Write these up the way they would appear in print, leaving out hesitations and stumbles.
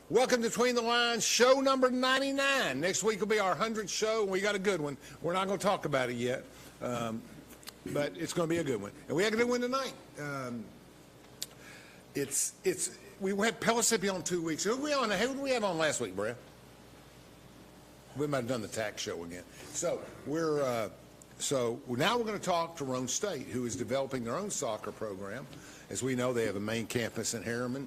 Welcome to Between the Lines, show number 99. Next week will be our 100th show, and we got a good one. We're not going to talk about it yet, but it's going to be a good one. And we had a good one tonight. We had Pellissippi on 2 weeks. Who did we have on last week, Brad? We might have done the tax show again. So now we're going to talk to Roane State, who is developing their own soccer program. As we know, they have a main campus in Harriman,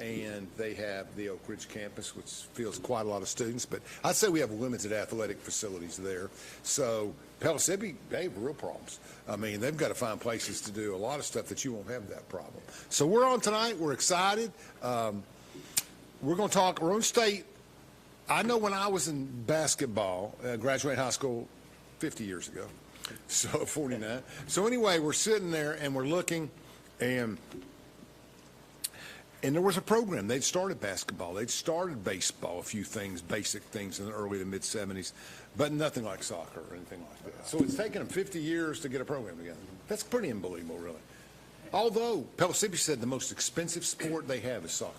and they have the Oak Ridge campus, which fields quite a lot of students. But I'd say we have limited athletic facilities there. So Pellissippi, they have real problems. I mean, they've got to find places to do a lot of stuff that you won't have that problem. So we're on tonight. We're excited. We're going to talk Roane State. I know when I was in basketball, graduated high school 50 years ago, so 49. So anyway, we're sitting there and we're looking, and there was a program. They'd started basketball. They'd started baseball, a few things, basic things in the early to mid-'70s, but nothing like soccer or anything like that. So it's taken them 50 years to get a program together. That's pretty unbelievable, really. Although Pellissippi said the most expensive sport they have is soccer.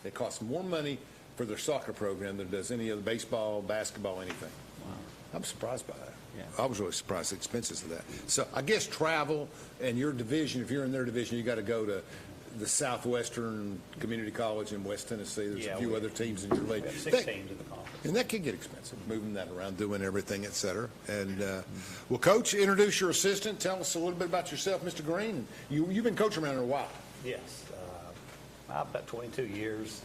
It costs more money for their soccer program than it does any other baseball, basketball, anything. Wow. I'm surprised by that. Yeah. I was really surprised at the expenses of that. So I guess travel and your division, if you're in their division, you got to go to the Southwestern Community College in West Tennessee. There's a few other teams in your league. We have 6 teams in the conference. And that can get expensive, moving that around, doing everything, et cetera. And, well, Coach, introduce your assistant. Tell us a little bit about yourself, Mr. Green. You've been coaching around here a while. Yes. About 22 years.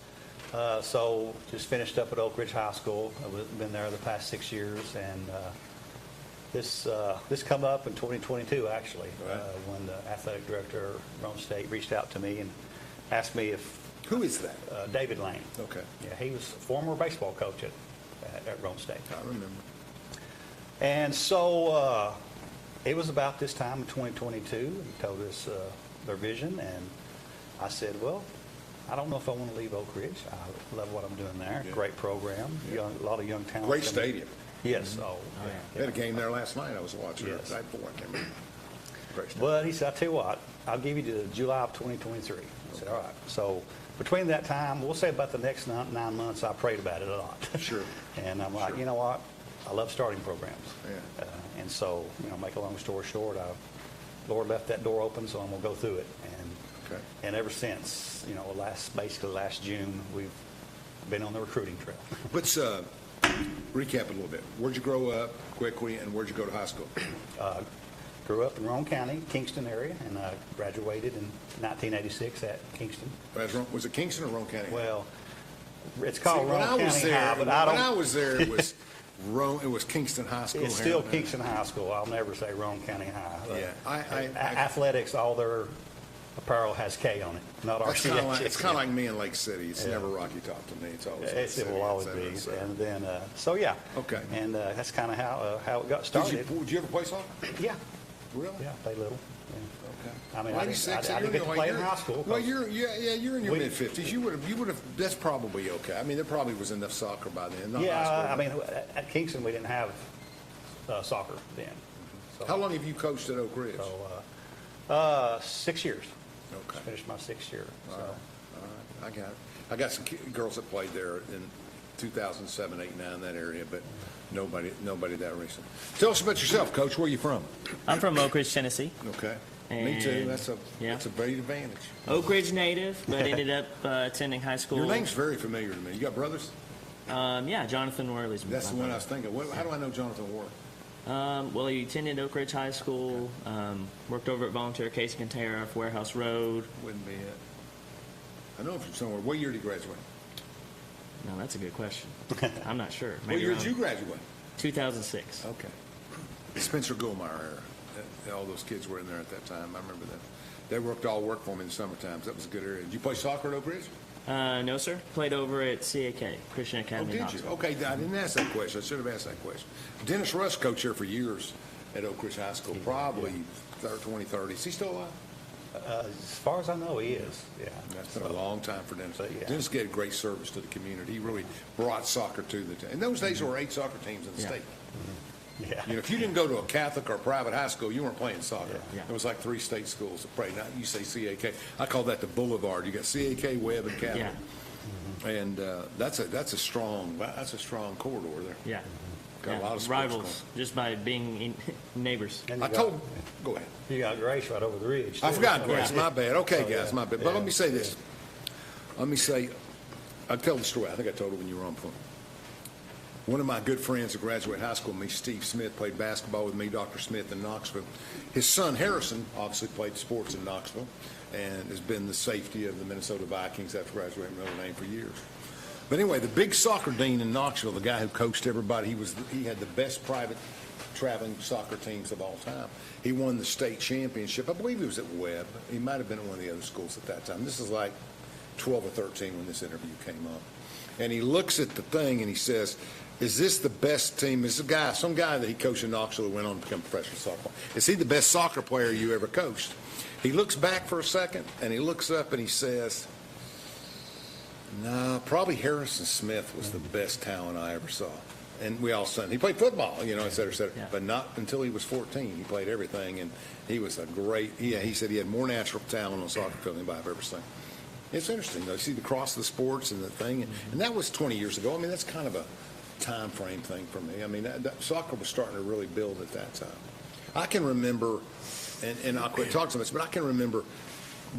So just finished up at Oak Ridge High School. I've been there the past 6 years, and this come up in 2022 actually, right. When the athletic director of Roane State reached out to me and asked me if. Who is that? David Lane. Okay. Yeah, he was a former baseball coach at Roane State. I remember. And so it was about this time in 2022. He told us their vision, and I said, well, I don't know if I want to leave Oak Ridge. I love what I'm doing there. Yeah. Great program. Yeah. A lot of young talent. Great stadium. Yes. Mm-hmm. They had a game there last night. I was watching it. Night before I came in. Great stadium. But he said, I'll tell you what, I'll give you to July of 2023. I said, all right. So between that time, we'll say about the next 9 months, I prayed about it a lot. Sure. And I'm like, you know what? I love starting programs. Yeah. And so, make a long story short, Lord left that door open, so I'm going to go through it. And ever since, basically last June, we've been on the recruiting trail. Let's recap a little bit. Where'd you grow up quickly, and where'd you go to high school? Grew up in Roane County, Kingston area, and I graduated in 1986 at Kingston. Was it Kingston or Roane County? Well, it's called Roane County High, but I don't. When I was there, it was it was Kingston High School. It's still Kingston High School. I'll never say Roane County High. Yeah, athletics, all their apparel has K on it, not RCH. It's kind of like me in Lake City. It's never Rocky Top to me. It's always it will always be. And then, okay. And that's kind of how it got started. Did you ever play soccer? Yeah. Really? Yeah, play little. Yeah. Okay. I mean, I didn't get to play in high school. Well, you're in your mid-50s. You would have. That's probably okay. I mean, there probably was enough soccer by then. I mean, at Kingston we didn't have soccer then. So, how long have you coached at Oak Ridge? So, 6 years. Okay. Finished my 6th year. All right. I got it. I got some girls that played there in 2007, 8, 9, that area, but nobody that recent. Tell us about yourself, Coach. Where are you from? I'm from Oak Ridge, Tennessee. Okay. Me too. That's a great advantage. Oak Ridge native, but ended up attending high school. Your name's very familiar to me. You got brothers? Yeah, Jonathan Worley's. That's the one I was thinking. How do I know Jonathan Worley? Well, he attended Oak Ridge High School, worked over at Volunteer Case Container off Warehouse Road. Wouldn't be it. I know him from somewhere. What year did he graduate? No, that's a good question. I'm not sure. What year did you graduate? 2006. Okay. Spencer Goldmeyer era. All those kids were in there at that time. I remember that. They all worked for me in the summer times. That was a good area. Did you play soccer at Oak Ridge? No, sir. Played over at CAK, Christian Academy. Oh, did you? Okay, I didn't ask that question. I should have asked that question. Dennis Rush coached here for years at Oak Ridge High School, probably 20, 30. Is he still alive? As far as I know, he is. Yeah. That's been a long time for Dennis. Yeah. Dennis gave great service to the community. He really brought soccer to the town. In those days, there were 8 soccer teams in the state. Yeah. If you didn't go to a Catholic or a private high school, you weren't playing soccer. Yeah. It was like 3 state schools that played. Now you say CAK. I call that the boulevard. You got CAK, Webb, and Catholic. Yeah. And that's a strong corridor there. Yeah. Got a lot of sports rivals just by being neighbors. And I you told. Go ahead. You got Grace right over the ridge. I too. forgot Grace. Yeah. My bad. Okay, Oh, guys, yeah. my bad. But Yeah. let me say this. Let me say, I'll tell the story. I think I told it when you were on the phone. One of my good friends that graduated high school with me, Steve Smith, played basketball with me, Dr. Smith in Knoxville. His son, Harrison, obviously played sports in Knoxville and has been the safety of the Minnesota Vikings after graduating from Notre Dame for years. But anyway, the big soccer dean in Knoxville, the guy who coached everybody, he had the best private traveling soccer teams of all time. He won the state championship. I believe he was at Webb. He might have been at one of the other schools at that time. This is like 12 or 13 when this interview came up. And he looks at the thing and he says, is this the best team? Is some guy that he coached in Knoxville who went on to become a professional soccer player. Is he the best soccer player you ever coached? He looks back for a second and he looks up and he says, no, probably Harrison Smith was the best talent I ever saw. And we all said, he played football, et cetera, et cetera. Yeah. But not until he was 14. He played everything, and he was a great, he said he had more natural talent on the soccer field than anybody I've ever seen. It's interesting, though. You see the cross of the sports and the thing, and that was 20 years ago. I mean, that's kind of a time frame thing for me. I mean, soccer was starting to really build at that time. I can remember, and I'll quit talking so much, but I can remember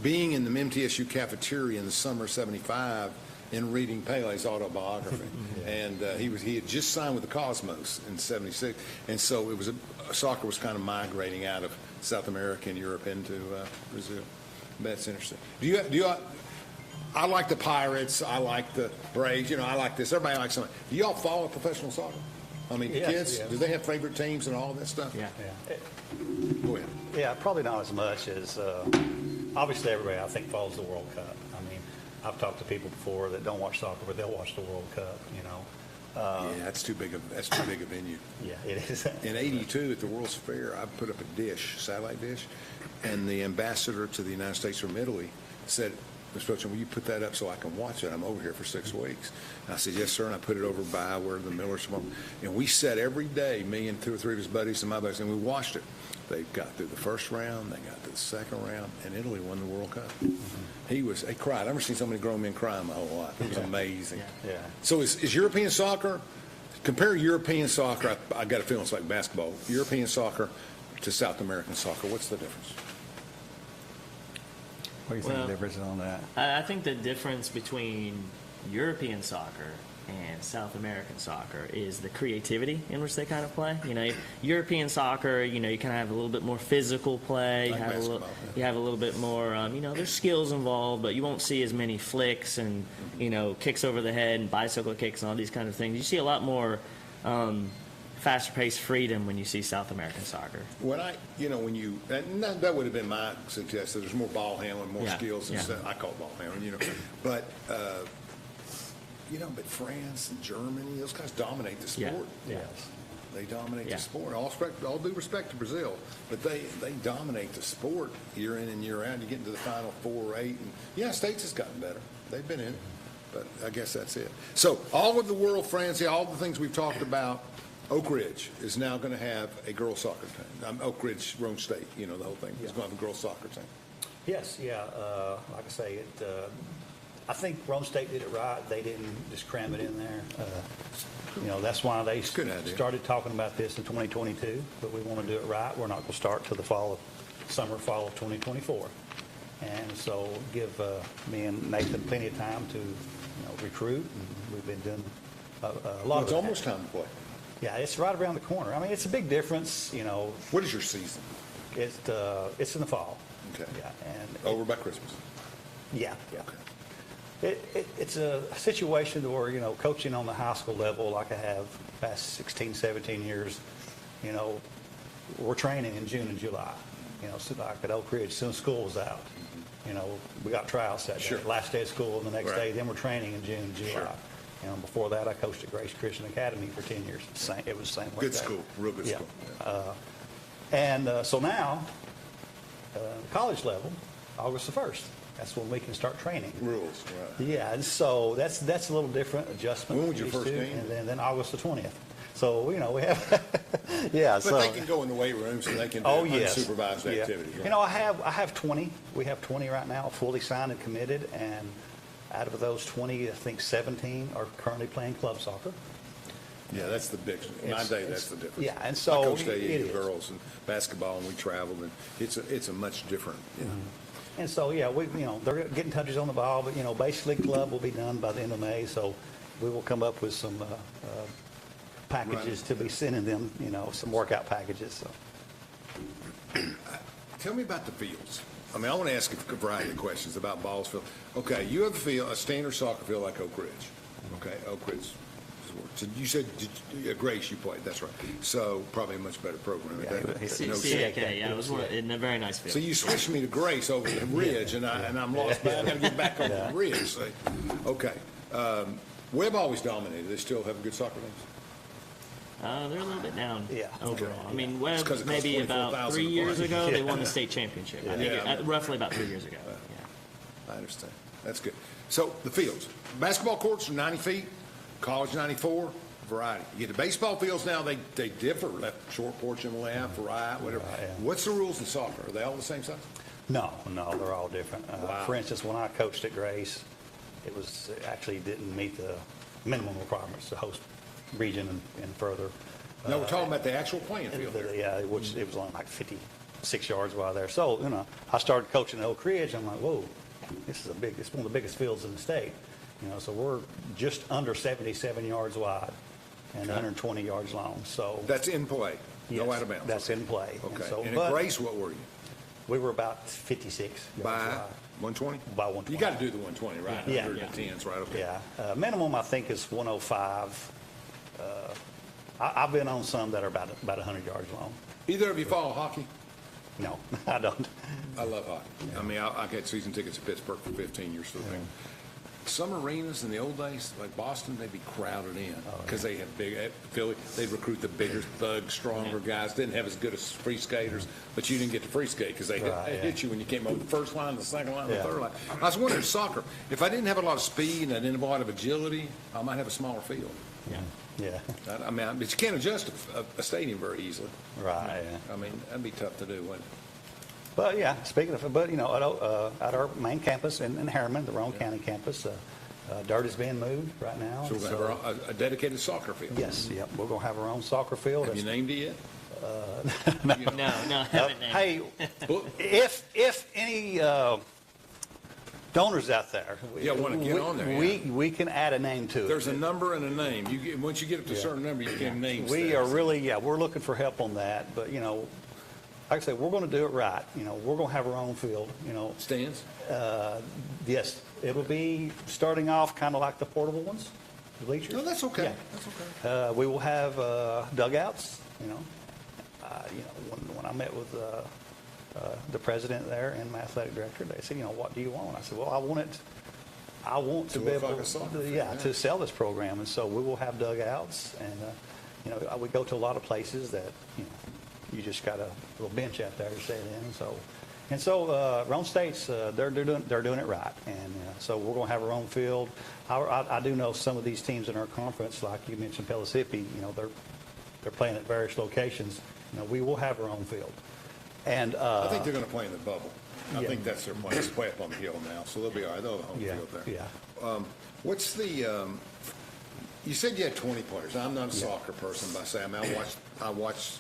being in the MTSU cafeteria in the summer of '75 and reading Pele's autobiography. And he had just signed with the Cosmos in '76, and so soccer was kind of migrating out of South America and Europe into Brazil. That's interesting. I like the Pirates. I like the Braves. I like this. Everybody likes something. Do y'all follow professional soccer? I mean, the Yes, kids, yes. do they have favorite teams and all that stuff? Yeah. Yeah. Go ahead. Yeah, probably not as much as, obviously everybody I think follows the World Cup. I mean, I've talked to people before that don't watch soccer, but they'll watch the World Cup, Yeah, that's too big a venue. Yeah, it is. In '82 at the World's Fair, I put up a satellite dish, and the ambassador to the United States from Italy said, Mr. Beauchamp, will you put that up so I can watch it? I'm over here for 6 weeks. And I said, yes, sir, and I put it over by where the Millers from. And we sat every day, me and 2 or 3 of his buddies and my buddies, and we watched it. They got through the first round, they got to the second round, and Italy won the World Cup. They cried. I've never seen so many grown men cry in my whole life. It was amazing. Yeah. So is European soccer, compare European soccer, I got a feeling it's like basketball, European soccer to South American soccer. What's the difference? What do you think the difference is on that? I think the difference between European soccer and South American soccer is the creativity in which they kind of play. European soccer, you kind of have a little bit more physical play. Like basketball, You have a little bit more, there's skills involved, but you won't see as many flicks and, kicks over the head and bicycle kicks and all these kind of things. You see a lot more faster-paced freedom when you see South American soccer. When that would have been my suggestion. There's more ball handling, more skills and stuff. I call it ball handling, But, but France and Germany, those guys dominate the sport. Yes. They dominate the sport. All due respect to Brazil, but they dominate the sport year in and year out. You get into the Final 4 or 8, and States has gotten better. They've been in, but I guess that's it. So all of the world frenzy, all the things we've talked about, Oak Ridge is now going to have a girls soccer team. Oak Ridge, Roane State, the whole thing is going to have a girls soccer team. Yes, yeah. Like I say, I think Roane State did it right. They didn't just cram it in there. That's why they started talking about this in 2022, but we want to do it right. We're not going to start till the fall of 2024. And so give me and Nathan plenty of time to recruit. And we've been doing a lot of It's almost time to play. Yeah, it's right around the corner. I mean, it's a big difference, What is your season? It's in the fall. Okay. Yeah, and Over by Christmas. yeah. Okay. It's a situation where, coaching on the high school level like I have past 16, 17 years, we're training in June and July. So like at Oak Ridge, as soon as school was out, we got tryouts that day. Sure. Last day of school and the next Right. day, then we're training in June and July. Sure. Before that, I coached at Grace Christian Academy for 10 years. It was the same way. Good there. school, real good Yeah. school. So now, college level, August the 1st. That's when we can start training. Rules, right. Yeah, and so that's a little different adjustment. When was your these first two, game? And then August the 20th. So, we have, yeah. But they can go in the weight rooms and they can do unsupervised activity. Right? I have 20. We have 20 right now, fully signed and committed. And Out of those 20, I think 17 are currently playing club soccer. Yeah, that's the big, in my day, that's the difference. Yeah, and so I coached it AAU is. girls and basketball, and we traveled, and it's a much different, you know. And so, yeah, they're getting touches on the ball, but, basically club will be done by the end of May, so we will come up with some packages to be sending them, some workout packages, so. Tell me about the fields. I mean, I want to ask a variety of questions about balls field. Okay, you have a standard soccer field like Oak Ridge. Okay, Oak Ridge. So you said Grace you played, that's right. So probably a much better program. Yeah, CAK, yeah, it was in a very nice field. So you switched me to Grace over to Ridge, and I'm lost. But I got to get back over to Ridge. So, okay, Webb always dominated. They still have good soccer teams. They're a little bit down overall. Yeah. I mean, It's 'cause Webb, it costs maybe about $24,000 3 years to ago, play. they won the state championship. I think roughly about 3 years ago. Yeah. I understand. That's good. So the fields, basketball courts are 90 feet, college 94, variety. You get the baseball fields now, they differ, left short porch and left, right, whatever. Right, yeah. What's the rules in soccer? Are they all the same size? No, they're all different. Wow. For instance, when I coached at Grace, it actually didn't meet the minimum requirements to host region and further. No, we're talking about the actual playing field there. Yeah, which it was only like 56 yards wide there. So, I started coaching at Oak Ridge. I'm like, whoa, it's one of the biggest fields in the state. So we're just under 77 yards wide and 120 yards long. So That's in play, no yes, out of bounds. That's in play. Okay. And but at Grace, what were you? we were about 56 yards By wide. 120? By 120. You got to do the 120, right? Yeah. 110s, right? Okay. Yeah, minimum I think is 105. I've been on some that are about 100 yards long. Either of you follow hockey? No, I don't. I love hockey. I mean, I had season tickets to Pittsburgh for 15 years for the thing. Some arenas in the old days, like Boston, they'd be crowded in because they had big. At Philly, they'd recruit the bigger, thug, stronger guys. Didn't have as good as free skaters, but you didn't get the free skate because they hit you when you came over the first line, the second line, the third line. I was wondering, soccer, if I didn't have a lot of speed and I didn't have a lot of agility, I might have a smaller field. Yeah, I mean, but you can't adjust a stadium very easily. right. Yeah. I mean, that'd be tough to do, wouldn't it? But yeah, speaking of, at our main campus in Harriman, the Roane County campus, dirt is being moved right now. So we're going to have a dedicated soccer field. Yes, yep, we're going to have our own soccer field. Have you named it yet? No, I haven't named. Hey, if any donors out there, want to get on there. we can add a name to it. There's a number and a name. Once you get up to a certain number, you can name We are really, we're looking for help on that. But, like I say, we're going to do it right. We're going to have our own field, Stands? Yes, it'll be starting off kind of like the portable ones, the bleachers. No, that's okay. Yeah. That's okay. We will have dugouts, when I met with the president there and my athletic director, they said, what do you want? I said, well, I want to be look able like a soccer field, yeah. to sell this program. And so we will have dugouts and, we go to a lot of places that, you just got a little bench out there to sit in. So Roane State's, they're doing it right. And so we're going to have our own field. I do know some of these teams in our conference, like you mentioned Pellissippi, they're playing at various locations. We will have our own field. And I think they're going to play in the bubble. I Yeah. think that's their plan, to play up on the hill now, so they'll be all right. They'll have a home field there. Yeah. What's the, you said you had 20 players. I'm not a soccer person, but I say, I watch,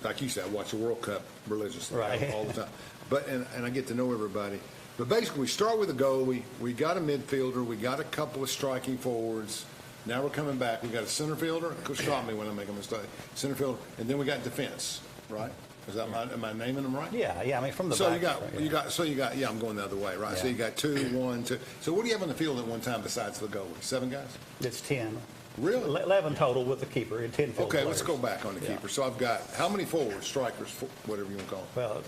like you said, I watch the World Cup religiously Right. all the time. But, and I get to know everybody. But basically, we start with a goalie. We got a midfielder. We got a couple of striking forwards. Now we're coming back. We got a center fielder. Coach stop me when I make a mistake. Center fielder. And then we got defense, right? Am I naming them right? Yeah. I mean, from the So back. you got, I'm going the other way, right? So Yeah. you got 2, 1, 2. So what do you have on the field at one time besides the goalie? 7 guys? It's 10. Really? 11 total with the keeper and 10 field Okay, let's players. go back on the Yeah. keeper. So I've got how many forwards, strikers, whatever you want to call them? Well, it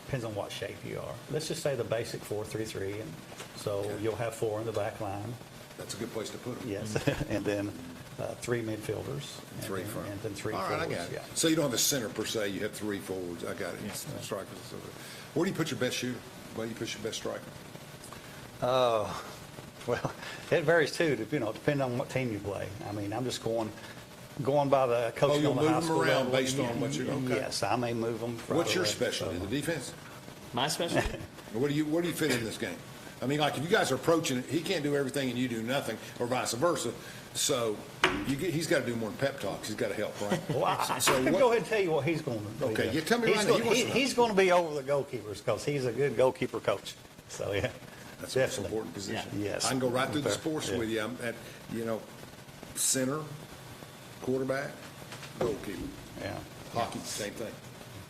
depends on what shape you are. Let's just say the basic 4-3-3, and so you'll have 4 in the back line. That's a good place to put them. Yes, and then 3 midfielders. And 3 then- front. And then 3 All forwards. right, I got it. Yeah. So you don't have a center per se. You have 3 forwards. I got it. Strikers. And so forth. Where do you put your best shooter? Where do you put your best striker? Well, it varies too, depending on what team you play. I mean, I'm just going by the coaching you'll on the move high them school around level. based on what you're- okay. Yes, I may move them. What's your specialty? The defense? My specialty? Where do you fit in this game? I mean, like if you guys are approaching it, he can't do everything and you do nothing, or vice versa. So he's got to do more than pep talks. He's got to help, right? Well, I So can what- go ahead and tell you what he's going to do. Okay, you tell me right now. He's going to be over the goalkeepers because he's a good goalkeeper coach. So, yeah. That's the most important position. Yeah. Yes. I can go right through the Fair. sports Yeah. with you. I'm at, center, quarterback, goalkeeper. Yeah. Hockey, same thing.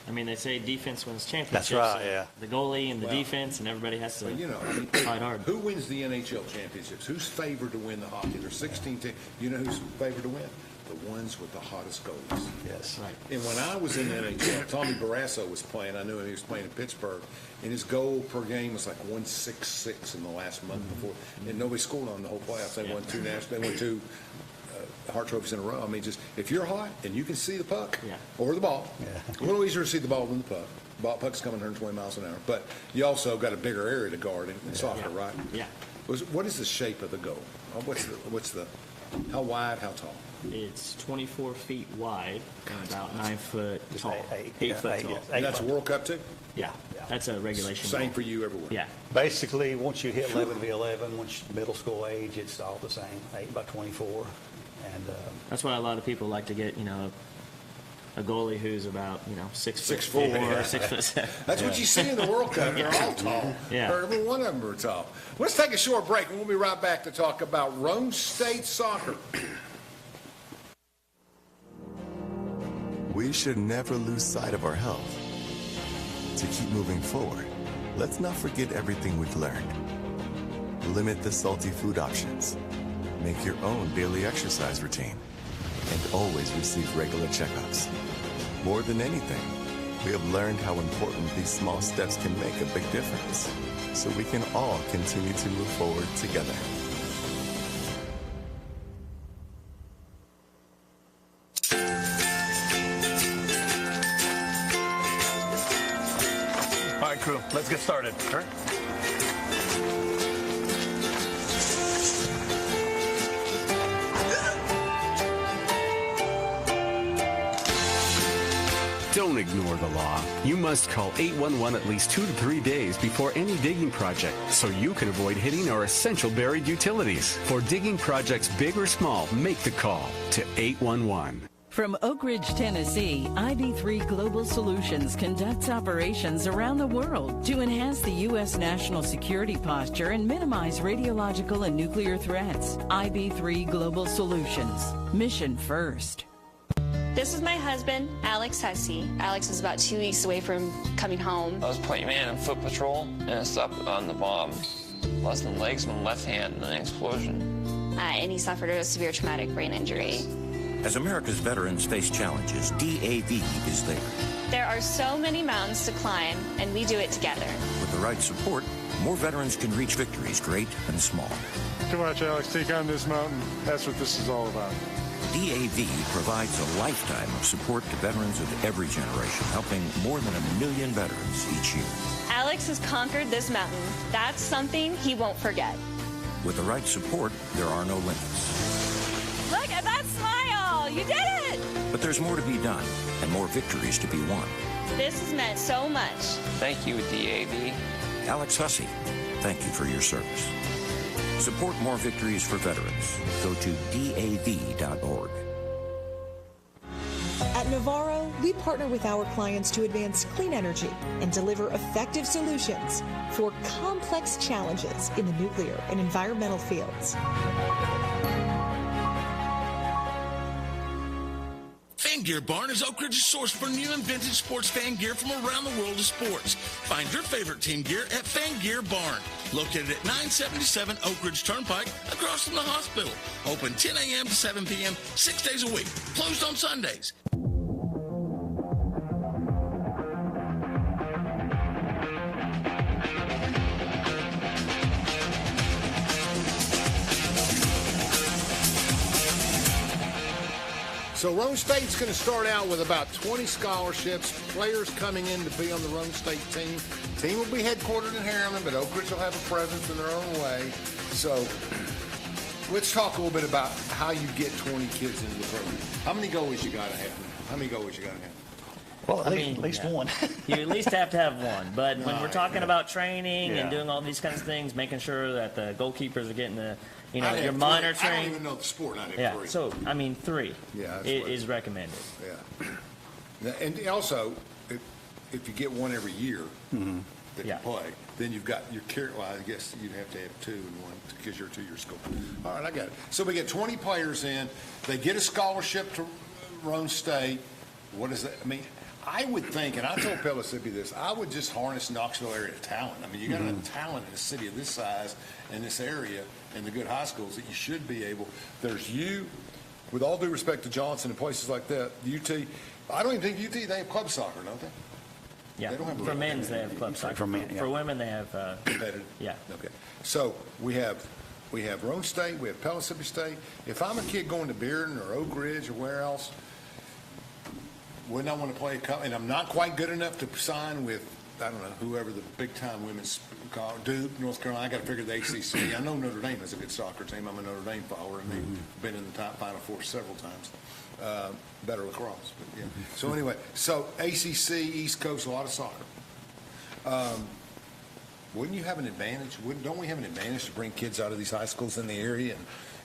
I mean, they say defense wins championships. That's right, so yeah. The goalie and the Well, defense, and everybody has to But, fight hard. who wins the NHL championships? Who's favored to win the hockey? There's 16 teams. You know who's favored to win? The ones with the hottest goalies. Yes. Right. And when I was in the NHL, Tommy Barrasso was playing. I knew him. He was playing in Pittsburgh. And his goal per game was like 166 in the last month before. And nobody scored on the whole playoffs. They won two national. They won two Hart trophies in a row. I mean, just if you're hot and you can see the puck or the ball, a little easier to see the ball than the puck. Puck's coming 120 miles an hour. But you also got a bigger area to guard in soccer, right? Yeah. What is the shape of the goal? How wide, how tall? It's 24 feet wide and about 9 foot tall. 8 foot tall. And that's a World Cup too? Yeah. That's a regulation. Same goal. for you everywhere? Yeah. Basically, once you hit 11v11, once middle school age, it's all the same, 8 by 24. And That's why a lot of people like to get, a goalie who's about, 6'4", Yeah. 6'7". That's what you see in the World Cup. They're all tall. Yeah. Every one of them are tall. Let's take a short break, and we'll be right back to talk about Roane State soccer. We should never lose sight of our health. To keep moving forward, let's not forget everything we've learned. Limit the salty food options. Make your own daily exercise routine. And always receive regular checkups. More than anything, we have learned how important these small steps can make a big difference, so we can all continue to move forward together. All right, crew, let's get started. Sure. Don't ignore the law. You must call 811 at least 2 to 3 days before any digging project so you can avoid hitting our essential buried utilities. For digging projects big or small, make the call to 811. From Oak Ridge, Tennessee, IB3 Global Solutions conducts operations around the world to enhance the U.S. national security posture and minimize radiological and nuclear threats. IB3 Global Solutions. Mission first. This is my husband, Alex Hussey. Alex is about 2 weeks away from coming home. I was point man in foot patrol, and I stopped on the bomb. Lost my legs, my left hand in an explosion. And he suffered a severe traumatic brain injury. As America's veterans face challenges, DAV is there. There are so many mountains to climb, and we do it together. With the right support, more veterans can reach victories, great and small. To watch Alex take on this mountain, that's what this is all about. DAV provides a lifetime of support to veterans of every generation, helping more than 1 million veterans each year. Alex has conquered this mountain. That's something he won't forget. With the right support, there are no limits. Look at that smile! You did it! But there's more to be done and more victories to be won. This has meant so much. Thank you, DAV. Alex Hussey, thank you for your service. Support more victories for veterans. Go to DAV.org. At Navarro, we partner with our clients to advance clean energy and deliver effective solutions for complex challenges in the nuclear and environmental fields. Fan Gear Barn is Oak Ridge's source for new and vintage sports fan gear from around the world of sports. Find your favorite team gear at Fan Gear Barn, located at 977 Oak Ridge Turnpike, across from the hospital. Open 10 a.m. to 7 p.m., 6 days a week. Closed on Sundays. So Roane State's going to start out with about 20 scholarships, players coming in to be on the Roane State team. Team will be headquartered in Harriman, but Oak Ridge will have a presence in their own way. So let's talk a little bit about how you get 20 kids into the program. How many goalies you got to have? How many goalies you got to have? Well, at least one. You at least have to have one. But when we're talking about training Yeah. and doing all these kinds of things, making sure that the goalkeepers are getting the, you know, I'd your have monitoring. I don't even know the sport. I'd have Yeah. three. So I mean, 3 Yeah, is recommended. Yeah. And also, if you get one every year that you play, then you've got your well, I guess you'd have to have 2 and 1 because you're a 2-year school. All right, I got it. So we get 20 players in. They get a scholarship to Roane State. What is that? I mean, I would think, and I told Pellissippi this, I would just harness Knoxville area talent. I mean, you got enough talent in a city of this size and this area and the good high schools that you should be able. There's you, with all due respect to Johnson and places like that, UT. I don't even think UT, they have club soccer, don't they? Yeah. They don't have For men's, they have club soccer. For women, they have competitive. Yeah. Okay. So we have Roane State, we have Pellissippi State. If I'm a kid going to Bearden or Oak Ridge or where else, wouldn't I want to play and I'm not quite good enough to sign with, I don't know, whoever the big-time women's Duke, North Carolina. I got to figure the ACC. I know Notre Dame is a good soccer team. I'm a Notre Dame follower, and they've been in the top Final Four several times. Better lacrosse, but yeah. So anyway, so ACC, East Coast, a lot of soccer. Wouldn't you have an advantage? Don't we have an advantage to bring kids out of these high schools in the area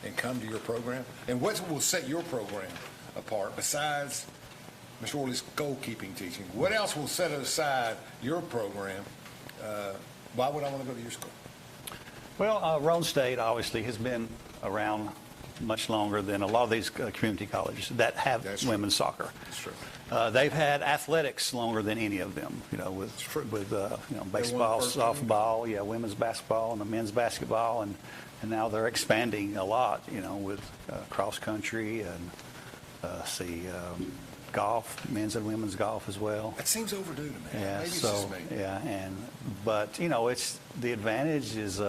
and come to your program? And what will set your program apart besides Ms. Worley's goalkeeping teaching? What else will set aside your program? Why would I want to go to your school? Well, Roane State obviously has been around much longer than a lot of these community colleges that have women's soccer. That's true. They've had athletics longer than any of them, you know, with baseball, softball, women's basketball and the men's basketball, and now they're expanding a lot, you know, with cross country and golf, men's and women's golf as well. That seems overdue to me. Yeah, Maybe so it's just me. but you know, it's the advantage is.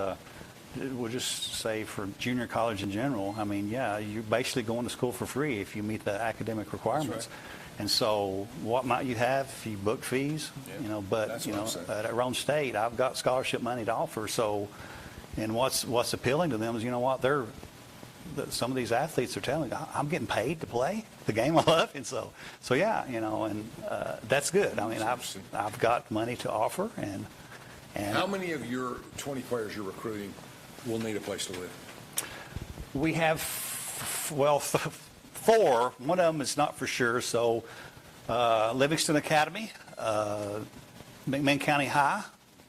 We'll just say for junior college in general, I mean, you're basically going to school for free if you meet the academic requirements. Right. And so what might you have if you book fees, you know, but, you know, at Roane State, I've got scholarship money to offer. So, and what's appealing to them is, you know what, some of these athletes are telling me, I'm getting paid to play the game I love. And so yeah, you know, and that's good. I mean, I've got money to offer. And how many of your 20 players you're recruiting will need a place to live? We have, 4. One of them is not for sure. So Livingston Academy, McMinn County High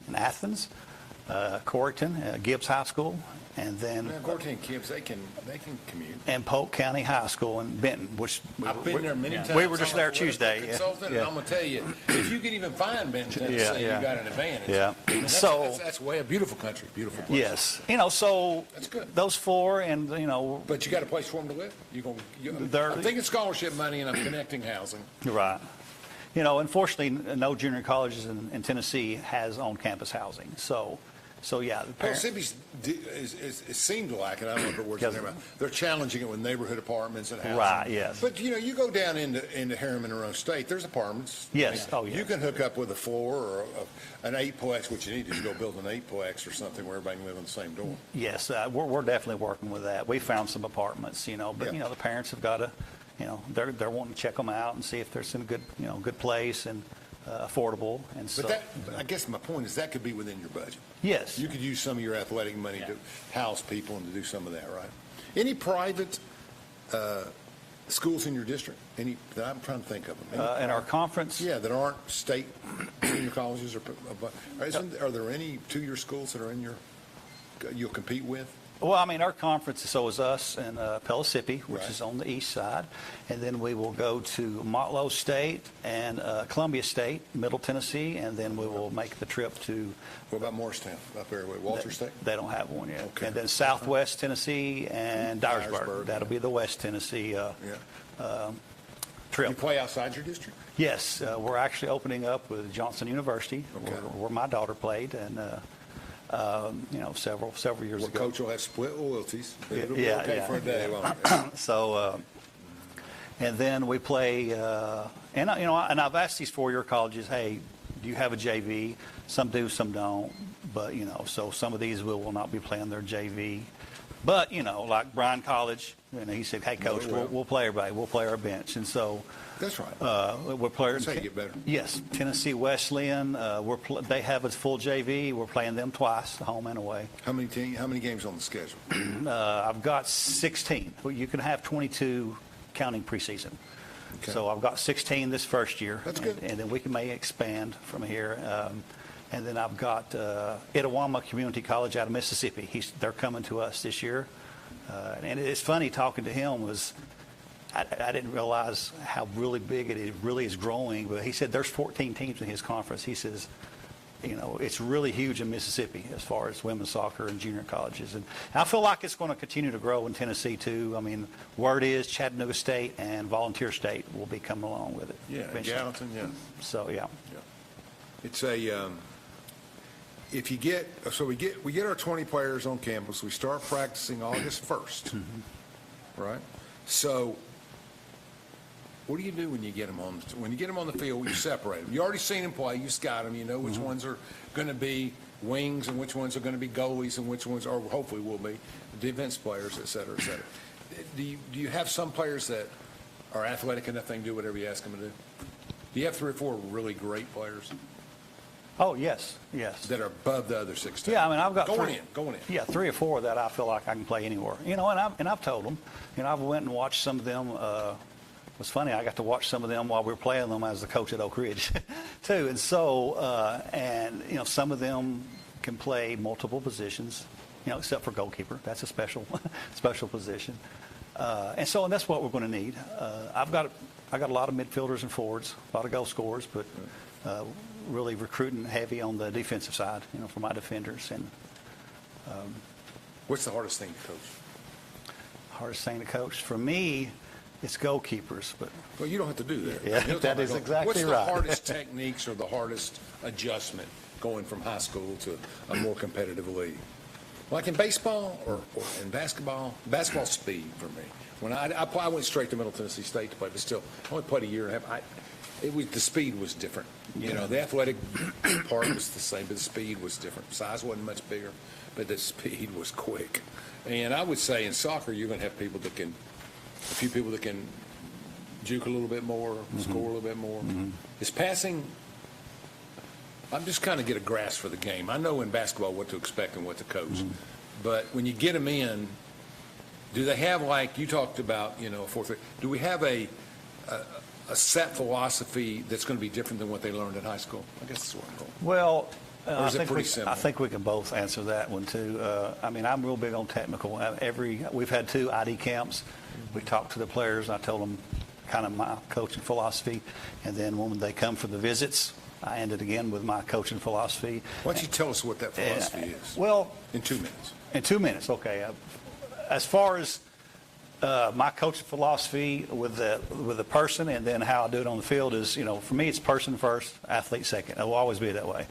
in Athens, Corrigan, Gibbs High School, and then Corrigan and Gibbs, they can commute. And Polk County High School in Benton, which I've been there many times. We were just there Tuesday. Consultant, and I'm gonna tell you, if you can even find Benton, Tennessee, you got an advantage. Yeah. That's way a beautiful country, beautiful place. Yes, you know, so that's good. Those 4, and you know. But you got a place for them to live. I'm thinking scholarship money, and I'm connecting housing. Right. You know, unfortunately, no junior colleges in Tennessee has on-campus housing. So yeah, Mississippi it seemed like, and I don't know if it works in there, they're challenging it with neighborhood apartments and housing. Right, yes. But, you know, you go down into Harriman or Roane State, there's apartments. Yes, You can hook up with a 4 or an 8-plex. What you need is go build an 8-plex or something where everybody can live in the same dorm. Yes, we're definitely working with that. We found some apartments, you know, but, you know, the parents have got to, you know, they're wanting to check them out and see if there's in a good place and affordable. And so. But I guess my point is that could be within your budget. Yes. You could use some of your athletic money to house people and to do some of that, right? Any private schools in your district? I'm trying to think of them. In our conference? Yeah, that aren't state junior colleges are there any 2-year schools that are you'll compete with? Well, I mean, our conference, so is us and Pellissippi, which is on the east side. And then we will go to Motlow State and Columbia State, Middle Tennessee, and then we will make the trip to... What about Morristown, up there with Walter State? They don't have one yet. Okay. And then Southwest Tennessee and Dyersburg. That'll be the West Tennessee trip. You play outside your district? Yes. We're actually opening up with Johnson University, where my daughter played, and... you know, several years ago. Coach will have split loyalties. It'll be yeah, okay for a day, won't it? So, and then we play, and you know, and I've asked these 4-year colleges, hey, do you have a JV? Some do, some don't. But you know, so some of these will not be playing their JV But, like Bryan College, he said, hey, Coach, we'll play everybody. We'll play our bench. And so that's right. We're playing. That's how you get better. Yes. Tennessee Wesleyan, they have a full JV. We're playing them twice, home and away. How many games on the schedule? I've got 16. You can have 22 counting preseason. Okay. So I've got 16 this first year. That's good. And then we may expand from here. And then I've got Itawamba Community College out of Mississippi. They're coming to us this year. And it's funny talking to him was I didn't realize how really big it really is growing. But he said there's 14 teams in his conference. He says, it's really huge in Mississippi as far as women's soccer and junior colleges. And I feel like it's going to continue to grow in Tennessee, too. I mean, word is Chattanooga State and Volunteer State will be coming along with it. Yeah, Gallatin, yeah. So, yeah. It's a... If you get, so we get our 20 players on campus. We start practicing August 1st, right? So, what do you do when you get them on the field? You separate them. You already seen them play. You scout them. You know which ones are going to be wings and which ones are going to be goalies and which ones are hopefully will be defense players, et cetera, et cetera. Do you have some players that are athletic enough they can do whatever you ask them to do? Do you have 3 or 4 really great players? Oh, yes. That are above the other 16. Yeah, I mean, I've got going in. Yeah, 3 or 4 that I feel like I can play anywhere. And I've told them. I've went and watched some of them. It was funny. I got to watch some of them while we were playing them as the coach at Oak Ridge, too. And so, some of them can play multiple positions. Except for goalkeeper. That's a special position. And that's what we're going to need. I got a lot of midfielders and forwards, a lot of goal scorers, but. Really recruiting heavy on the defensive side, for my defenders. And what's the hardest thing to coach? Hardest thing to coach for me, it's goalkeepers. But well, you don't have to do that. Yeah, that is exactly right. What's the hardest techniques or the hardest adjustment going from high school to a more competitive league? Like in baseball or in basketball? Basketball speed for me. When I went straight to Middle Tennessee State to play, but still, I only played a year and a half. The speed was different. The athletic part was the same, but the speed was different. Size wasn't much bigger, but the speed was quick. And I would say in soccer, you're going to have a few people that can juke a little bit more, score a little bit more. Is passing, I'm just kind of get a grasp for the game. I know in basketball what to expect and what to coach. But when you get them in, do they have, like you talked about, 4-3, do we have a set philosophy that's going to be different than what they learned in high school? I guess that's what I'm going. Well, I think we can both answer that one too. I'm real big on technical. We've had 2 ID camps. We talked to the players. I told them kind of my coaching philosophy, and then when they come for the visits, I ended again with my coaching philosophy. Why don't you tell us what that philosophy is? Well, in 2 minutes. In 2 minutes, okay. As far as my coaching philosophy with the person and then how I do it on the field is, for me it's person first, athlete second. It will always be that way.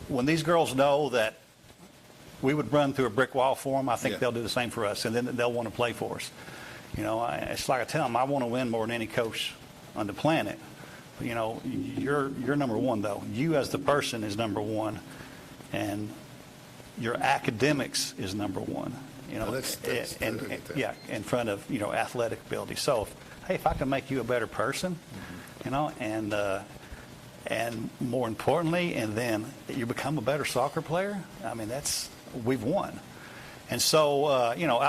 When these girls know that we would run through a brick wall for them, I think they'll do the same for us, and then they'll want to play for us. It's like I tell them, I want to win more than any coach on the planet. But, you're number one though. You as the person is number one, and your academics is number one. In front of athletic ability. So, if I can make you a better person, and more importantly, and then you become a better soccer player. We've won. And so,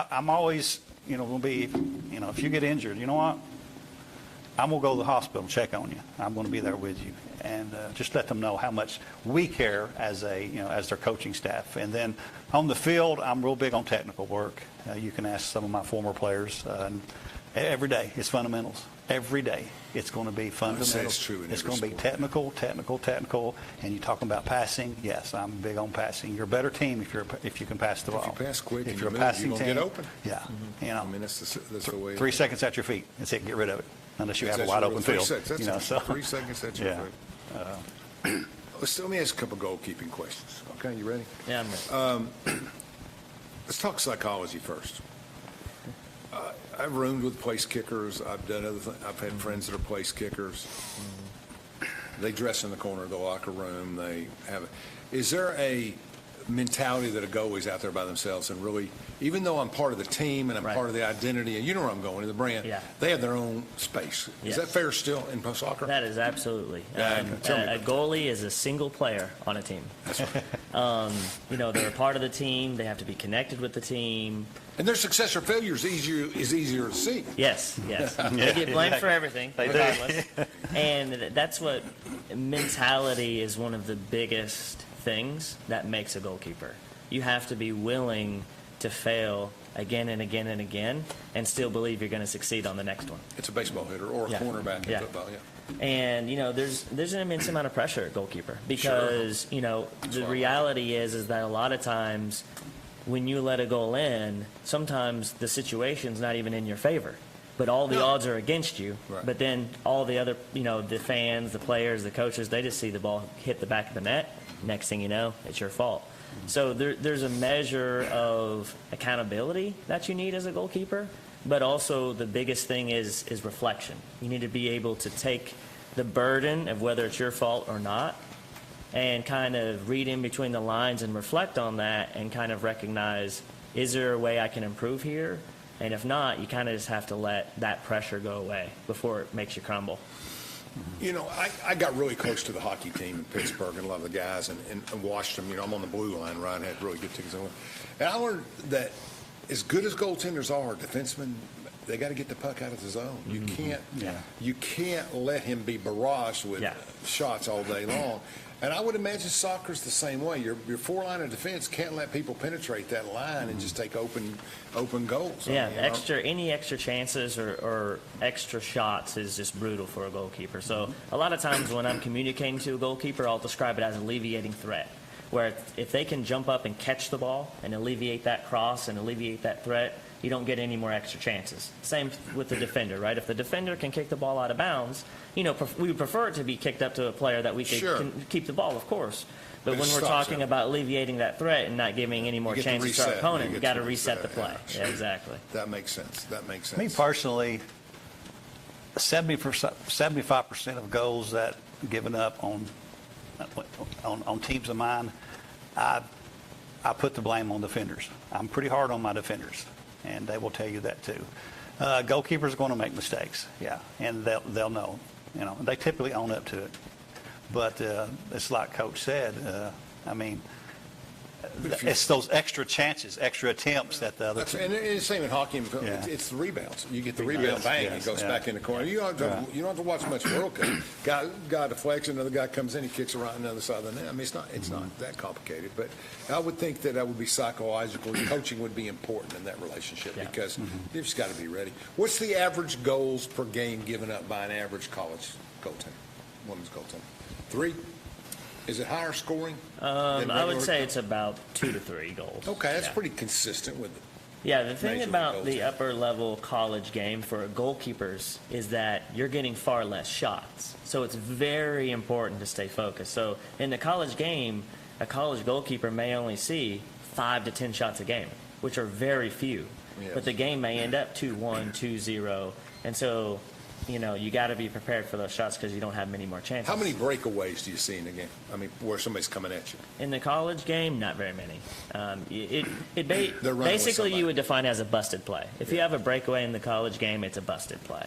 I'm always, going to be, if you get injured, you know what? I'm going to go to the hospital and check on you. I'm going to be there with you. And just let them know how much we care as their coaching staff. And then on the field, I'm real big on technical work. You can ask some of my former players. Every day, it's fundamentals. Every day, it's going to be fundamentals. It's true. It's going to be technical. And you're talking about passing. Yes, I'm big on passing. You're a better team if you can pass the ball. If you pass quick, if and you're you a move, passing you're going to get open. Yeah, that's the way. 3 seconds at your feet. That's it. Get rid of it. Unless you have a wide open field. 3 seconds at your feet. Let me ask a couple goalkeeping questions. Okay, you ready? Yeah, I'm ready. Let's talk psychology first. I've roomed with place kickers. I've done other things. I've had friends that are place kickers. They dress in the corner of the locker room. They have. Is there a mentality that a goalie's out there by themselves and really, even though I'm part of the team and I'm part of the identity, and you know where I'm going, the brand, they have their own space. Is that fair still in pro soccer? That is absolutely. A goalie is a single player on a team. That's right. You know, they're a part of the team. They have to be connected with the team. And their success or failure is easier to see. Yes. They get blamed for everything, regardless. And that's what mentality is, one of the biggest things that makes a goalkeeper. You have to be willing to fail again and again and again and still believe you're going to succeed on the next one. It's a baseball hitter or a cornerback in football, And, you know, there's an immense amount of pressure at goalkeeper because, you know, the reality is that a lot of times when you let a goal in, sometimes the situation's not even in your favor. But all the odds are against you. Right. But then all the other, you know, the fans, the players, the coaches, they just see the ball hit the back of the net. Next thing you know, it's your fault. So there's a measure of accountability that you need as a goalkeeper. But also the biggest thing is reflection. You need to be able to take the burden of whether it's your fault or not and kind of read in between the lines and reflect on that and kind of recognize, is there a way I can improve here? And if not, you kind of just have to let that pressure go away before it makes you crumble. You know, I got really close to the hockey team in Pittsburgh and a lot of the guys and watched them. You know, I'm on the blue line. Ryan had really good tickets. And I learned that as good as goaltenders are, defensemen, they got to get the puck out of the zone. You can't let him be barraged with shots all day long. And I would imagine soccer's the same way. Your four-line of defense can't let people penetrate that line and just take open goals. Yeah, any extra chances or extra shots is just brutal for a goalkeeper. So a lot of times when I'm communicating to a goalkeeper, I'll describe it as alleviating threat, where if they can jump up and catch the ball and alleviate that cross and alleviate that threat, you don't get any more extra chances. Same with the defender, right? If the defender can kick the ball out of bounds, you know, we would prefer it to be kicked up to a player that we can keep the ball, of course. But when we're talking about alleviating that threat and not giving any more chances to our opponent, you got to reset the play. Yeah, exactly. That makes sense. Me personally, 75% of goals that given up on teams of mine, I put the blame on defenders. I'm pretty hard on my defenders, and they will tell you that too. Goalkeepers are going to make mistakes, and they'll know. You know, they typically own up to it. But it's like Coach said. I mean, it's those extra chances, extra attempts that the other. And it's the same in hockey. It's the rebounds. You get the rebound, bang, and it goes back in the corner. You don't have to watch much World Cup. Guy deflects, another guy comes in, he kicks it right on the other side of the net. I mean, it's not that complicated. But I would think that would be psychological. Coaching would be important in that relationship because you've just got to be ready. What's the average goals per game given up by an average college goaltender, women's goaltender? 3? Is it higher scoring? I would say it's about 2 to 3 goals. Okay, that's pretty consistent with it. Yeah, the thing about the upper level college game for goalkeepers is that you're getting far less shots. So it's very important to stay focused. So in the college game, a college goalkeeper may only see 5 to 10 shots a game, which are very few. Yes. But the game may end up 2-1, 2-0. And so, you know, you got to be prepared for those shots because you don't have many more chances. How many breakaways do you see in a game? I mean, where somebody's coming at you? In the college game, not very many. Basically, you would define as a busted play. If you have a breakaway in the college game, it's a busted play.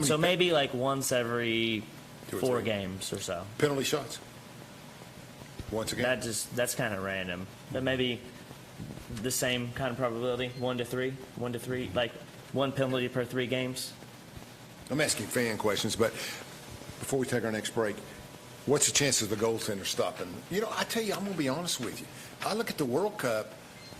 So maybe like once every 4 games or so. Penalty shots? Once again? That's kind of random. But maybe the same kind of probability, 1 to 3, like 1 penalty per 3 games. I'm asking fan questions, but before we take our next break, what's the chances of the goaltender stopping? You know, I tell you, I'm going to be honest with you. I look at the World Cup,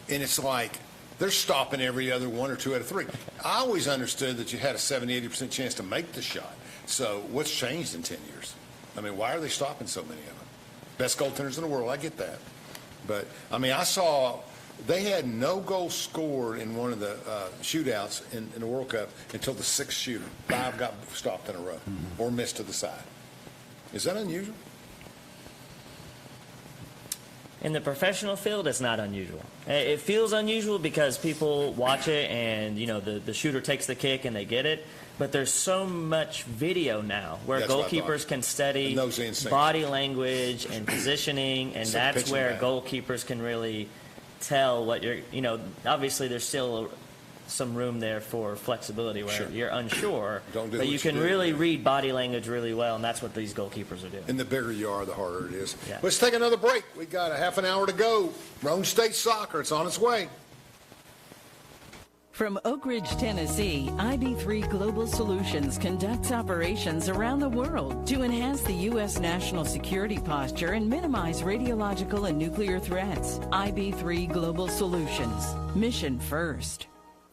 and it's like they're stopping every other 1 or 2 out of 3. I always understood that you had a 70-80% chance to make the shot. So what's changed in 10 years? I mean, why are they stopping so many of them? Best goaltenders in the world, I get that. But, I mean, I saw they had no goals scored in one of the shootouts in the World Cup until the 6th shooter. 5 got stopped in a row or missed to the side. Is that unusual? In the professional field, it's not unusual. It feels unusual because people watch it and, you know, the shooter takes the kick and they get it. But there's so much video now where goalkeepers can study body language and positioning, and that's where goalkeepers can really tell what you're, you know, obviously there's still some room there for flexibility where you're unsure, but you can really read body language really well, and that's what these goalkeepers are doing. And the bigger you are, the harder it is. Yeah. Let's take another break. We got a half an hour to go. Roane State Soccer, it's on its way. From Oak Ridge, Tennessee, IB3 Global Solutions conducts operations around the world to enhance the U.S. national security posture and minimize radiological and nuclear threats. IB3 Global Solutions. Mission first.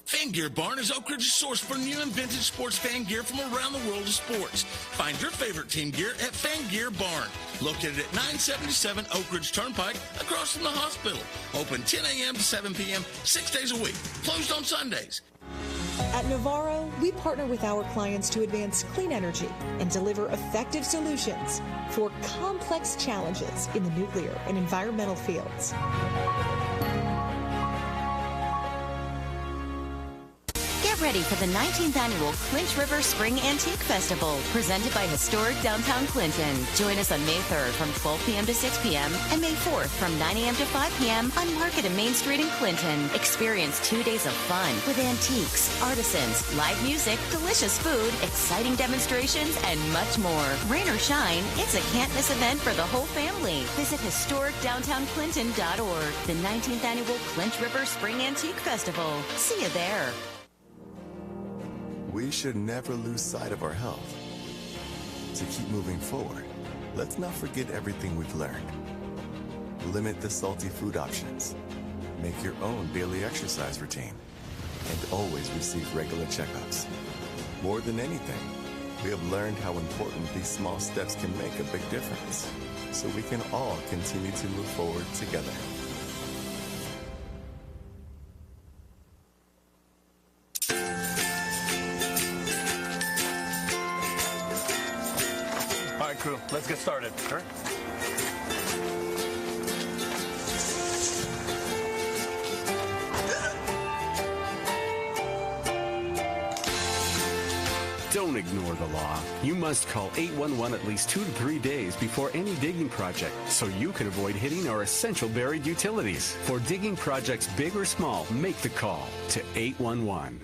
Fan Gear Barn is Oak Ridge's source for new and vintage sports fan gear from around the world of sports. Find your favorite team gear at Fan Gear Barn, located at 977 Oak Ridge Turnpike, across from the hospital. Open 10 a.m. to 7 p.m., 6 days a week. Closed on Sundays. At Navarro, we partner with our clients to advance clean energy and deliver effective solutions for complex challenges in the nuclear and environmental fields. Get ready for the 19th annual Clinch River Spring Antique Festival, presented by historic downtown Clinton. Join us on May 3rd from 12 p.m. to 6 p.m. and May 4th from 9 a.m. to 5 p.m. on Market and Main Street in Clinton. Experience 2 days of fun with antiques, artisans, live music, delicious food, exciting demonstrations, and much more. Rain or shine, it's a can't-miss event for the whole family. Visit historicdowntownclinton.org. The 19th annual Clinch River Spring Antique Festival. See you there. We should never lose sight of our health. To keep moving forward, let's not forget everything we've learned. Limit the salty food options. Make your own daily exercise routine. And always receive regular checkups. More than anything, we have learned how important these small steps can make a big difference, so we can all continue to move forward together. All right, crew, let's get started. Sure. Don't ignore the law. You must call 811 at least 2 to 3 days before any digging project, so you can avoid hitting our essential buried utilities. For digging projects big or small, make the call to 811.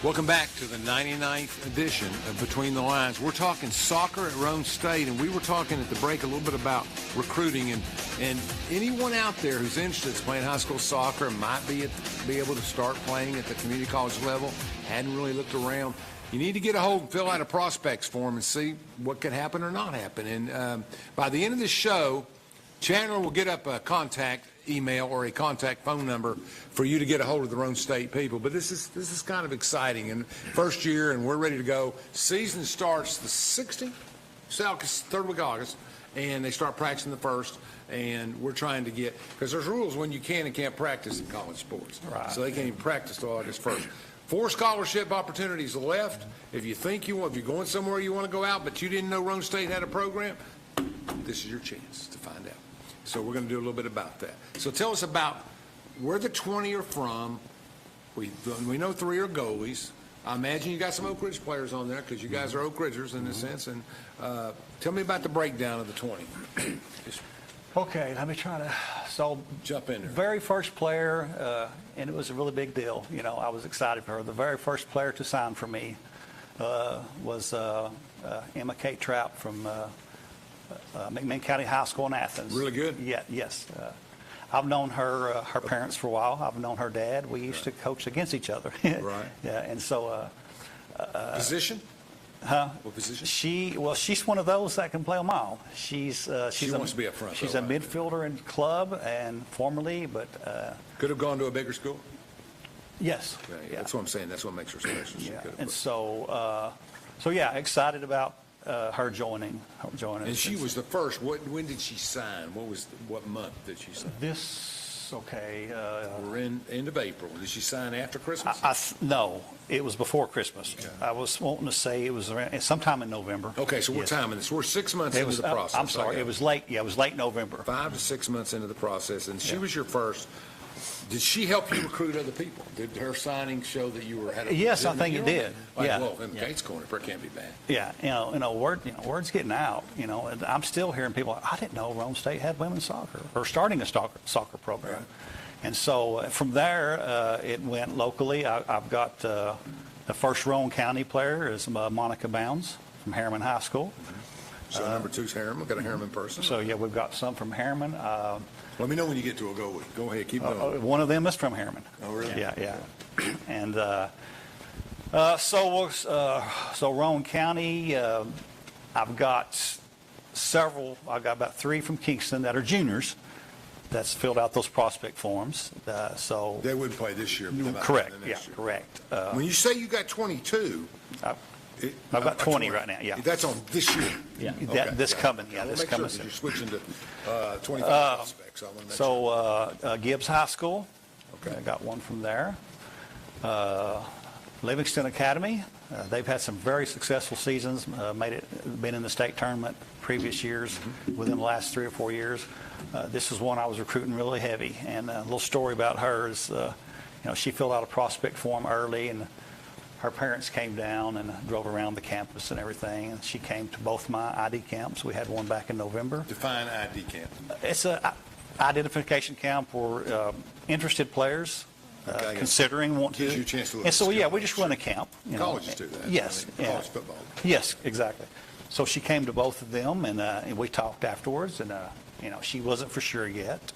Welcome back to the 99th edition of Between the Lines. We're talking soccer at Roane State, and we were talking at the break a little bit about recruiting, and anyone out there who's interested in playing high school soccer might be able to start playing at the community college level, hadn't really looked around. You need to get a hold and fill out a prospects form and see what could happen or not happen. And by the end of this show, Chandler will get up a contact email or a contact phone number for you to get a hold of the Roane State people. But this is kind of exciting, and first year, and we're ready to go. Season starts the 16th, third week of August, and they start practicing the 1st. And we're trying to get, because there's rules when you can and can't practice in college sports. Right. So they can't even practice till August 1st. 4 scholarship opportunities left. If you think if you're going somewhere you want to go out, but you didn't know Roane State had a program, this is your chance to find out. So we're going to do a little bit about that. So tell us about where the 20 are from. We know 3 are goalies. I imagine you got some Oak Ridge players on there because you guys are Oak Ridgers in a sense. And tell me about the breakdown of the 20. Okay, let me try to. So jump in there. Very first player, and it was a really big deal. You know, I was excited for her. The very first player to sign for me was Emma Kate Trout from McMinn County High School in Athens. Really good? Yeah, yes. I've known her parents for a while. I've known her dad. We used to coach against each other. Right. Yeah, and so. Position? Huh? What position? She's one of those that can play them all. She wants to be up front. She's a midfielder in club and formerly, but could have gone to a bigger school. Yes. Yeah. That's what I'm saying. That's what makes her special. Yeah. And so yeah, excited about her joining. And she was the first. When did she sign? What month did she sign? This was, okay. We're in end of April. Did she sign after Christmas? No, it was before Christmas. Okay. I was wanting to say it was around, sometime in November. Okay, so we're Yes. timing this. We're 6 months It into was, the process. I'm sorry, it was late. Yeah, it was late November. 5 to 6 months into the process, and she Yeah. was your first. Did she help you recruit other people? Did her signing show that you were had a Yes, I think it legitimate- did. Like, Yeah. well, in Gates Corner, it can't be bad. Yeah, word's getting out. And I'm still hearing people. I didn't know Roane State had women's soccer or starting a soccer program. Right. And so from there, it went locally. I've got the first Roane County player is Monica Bounds from Harriman High School. So number 2's Harriman. Got a Harriman person. So yeah, we've got some from Harriman. Let me know when you get to a goal. Go ahead, keep going. One of them is from Harriman. Oh, really? Yeah. And so Roane County, I've got several. I've got about 3 from Kingston that are juniors. That's filled out those prospect forms. So They wouldn't play this year. But they might correct. play Yeah, next year. correct. When you say you got 22, I've got 20 right now. Yeah. That's on this year. Yeah. Okay, This coming. Yeah, We'll this make coming. sure, 'cause soon. you're switching to 25 prospects. I want to make sure. So Gibbs High School. Okay. I got one from there. Livingston Academy. They've had some very successful seasons. Been in the state tournament previous years within the last 3 or 4 years. This is one I was recruiting really heavy. And a little story about her is, she filled out a prospect form early, and her parents came down and drove around the campus and everything. And she came to both my ID camps. We had one back in November. Define ID camp. It's a identification camp for interested players considering want to. Gives you a chance to look And so, at yeah, skills. we just run a camp. Colleges do that. Yes. I mean, college football. Yes, exactly. So she came to both of them, and we talked afterwards, and, she wasn't for sure yet.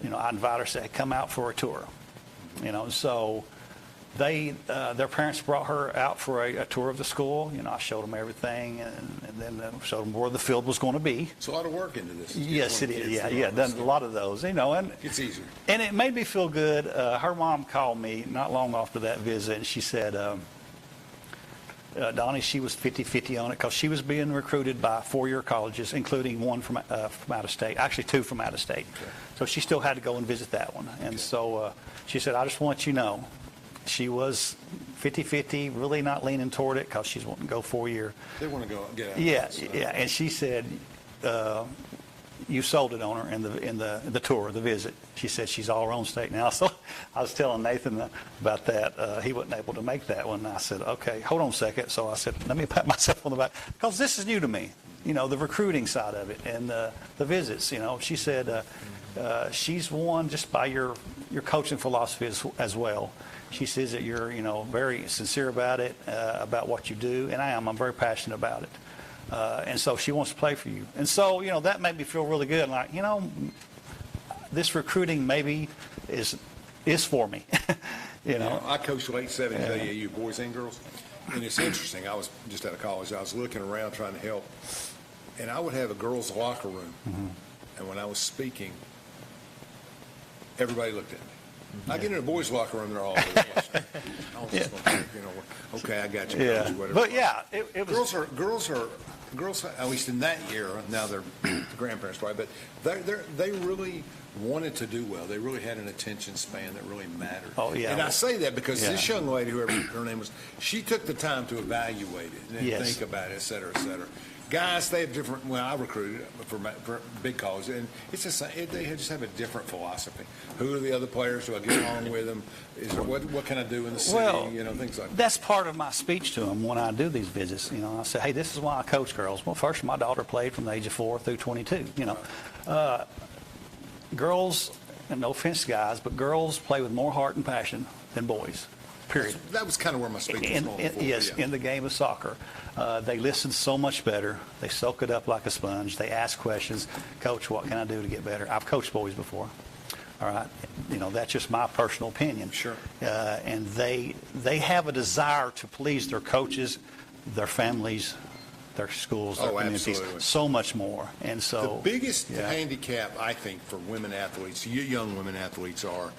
I invited her, said, come out for a tour. So their parents brought her out for a tour of the school. I showed them everything, and then showed them where the field was going to be. It's a lot of work into this. Yes, it is. Yeah, done a lot of those. And It's easier. and it made me feel good. Her mom called me not long after that visit, and she said, Donnie, she was 50-50 on it because she was being recruited by 4-year colleges, including one from out of state, actually 2 from out of state. Okay. So she still had to go and visit that one. And so she said, I just want you to know, she was 50-50, really not leaning toward it because she's wanting to go 4-year. They want to go get out. Yeah. And she said, you sold it on her in the tour, the visit. She said she's all Roane State now. So I was telling Nathan about that. He wasn't able to make that one. And I said, okay, hold on a second. So I said, let me pat myself on the back because this is new to me. The recruiting side of it and the visits. She said she's won just by your coaching philosophy as well. She says that you're very sincere about it, about what you do, and I am. I'm very passionate about it. And so she wants to play for you. And so, that made me feel really good. Like, this recruiting maybe is for me. I coached late 70s AAU, boys and girls. And it's interesting. I was just out of college. I was looking around trying to help. And I would have a girls' locker room. Mm-hmm. And when I was speaking, everybody looked at me. I get in a boys' locker room, they're all okay, I got you. Yeah. Whatever. But yeah, it was. Girls, at least in that era, now they're the grandparents probably, but they really wanted to do well. They really had an attention span that really mattered. Oh, yeah. And I say that because this young lady, whoever her name was, she took the time to evaluate it and think about it, et cetera, et cetera. Guys, they have different. Well, I recruited for big college, and it's just they just have a different philosophy. Who are the other players? Do I get along with them? What can I do in the city? Well, things like that. That's part of my speech to them when I do these visits. I say, hey, this is why I coach girls. Well, first, my daughter played from the age of 4 through 22. Girls, and no offense, guys, but girls play with more heart and passion than boys. Period. That was kind of where my speech was going for. Yes, in the game of soccer. They listen so much better. They soak it up like a sponge. They ask questions. Coach, what can I do to get better? I've coached boys before. All right. That's just my personal opinion. Sure. And they have a desire to please their coaches, their families, their schools, their communities, absolutely. so much more. And so the biggest handicap, I think, for women athletes, young women athletes, are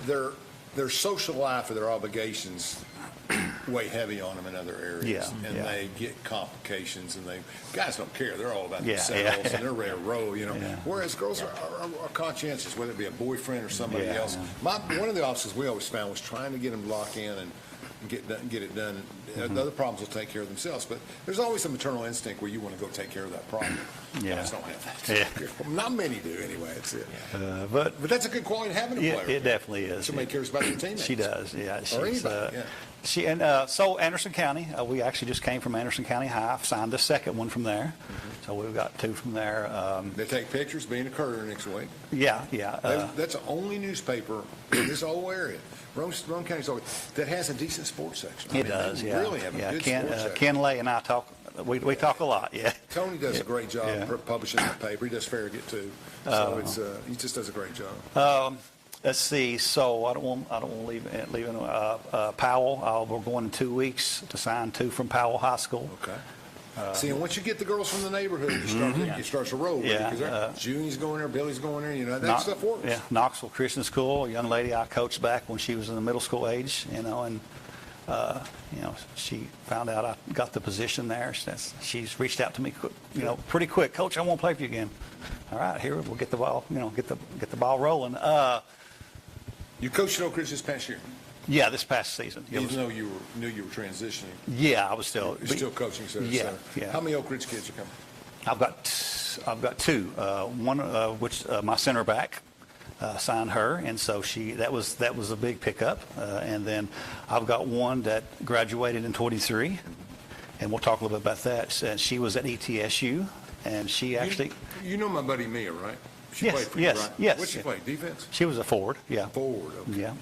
their social life or their obligations weigh heavy on them in other areas, Yeah, and yeah. they get complications, and guys don't care. They're all about Yeah, themselves, yeah. and they're ready to roll, you know. Yeah. Whereas girls are conscientious, whether it be a boyfriend or somebody Yeah, else. One of the obstacles we always found was trying to get them to lock in and get it done. Mm-hmm. The other problems will take care of themselves, but there's always a maternal instinct where you want to go take care of that problem. Yeah. Guys don't have that. Yeah. Not many do, anyway. It's it. But that's a good quality to have in a player. it definitely is. Somebody cares about their teammates. She does, yeah. Or anybody, So Anderson County, we actually just came from Anderson County High, signed the second one from there. Mm-hmm. So we've got 2 from there. They take pictures being a courier next week. Yeah. That's the only newspaper in this whole area, Roane County's always, that has a decent sports section. It does, they yeah. really have a good sports section. Ken Lay and I talk, we talk a lot, yeah. Tony does a great job publishing the paper. He does Farragut too. So he just does a great job. Let's see. So I don't want to leave Powell. We're going in 2 weeks to sign 2 from Powell High School. Okay. See, and once you get the girls from the neighborhood, it starts to roll. Yeah, because Junie's going there, Billy's going there. You know that stuff works. Yeah, Knoxville Christian School. A young lady I coached back when she was in the middle school age. You know, and she found out I got the position there. She's reached out to me, pretty quick. Coach, I want to play for you again. All right, here we'll get the ball. Get the ball rolling. You coached at Oak Ridge this past year. Yeah, this past season. Even though you knew you were transitioning. Yeah, I was still. You're still coaching, so. Yeah. How many Oak Ridge kids are coming? I've got 2. One, which my center back signed her, and so that was a big pickup. And then I've got one that graduated in 23, and we'll talk a little bit about that. And she was at ETSU, and she actually. You know my buddy Mia, right? She yes, played for yes, you, right? yes. What'd she play? Defense? She was a forward, yeah. Forward, okay. Yeah.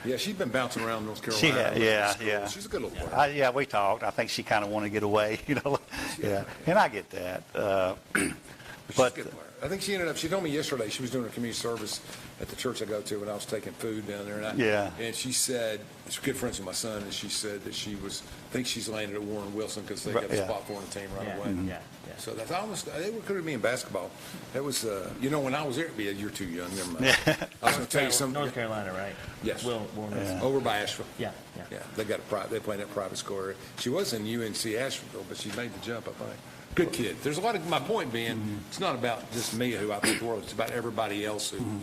Yeah, she's been bouncing around North Carolina. She had, yeah. She's a good little player. Yeah, we talked. I think she kind of wanted to get away, Yeah, and I get that. But she's a good player. I think she told me yesterday she was doing a community service at the church I go to when I was taking food down there. And she said, she's good friends with my son, and she said that I think she's landed at Warren Wilson because they got a spot for her on the team right away. Yeah. So that's almost, they recruited me in basketball. That was, when I was there, you're too young, never mind. I was going to tell you something. North Carolina, right? Yes. Over by Asheville. Yeah. They play in that private school area. She was in UNC Asheville, but she made the jump, I think. Good kid. There's a lot of, my point being, it's not about just me who I think the world, it's about everybody else who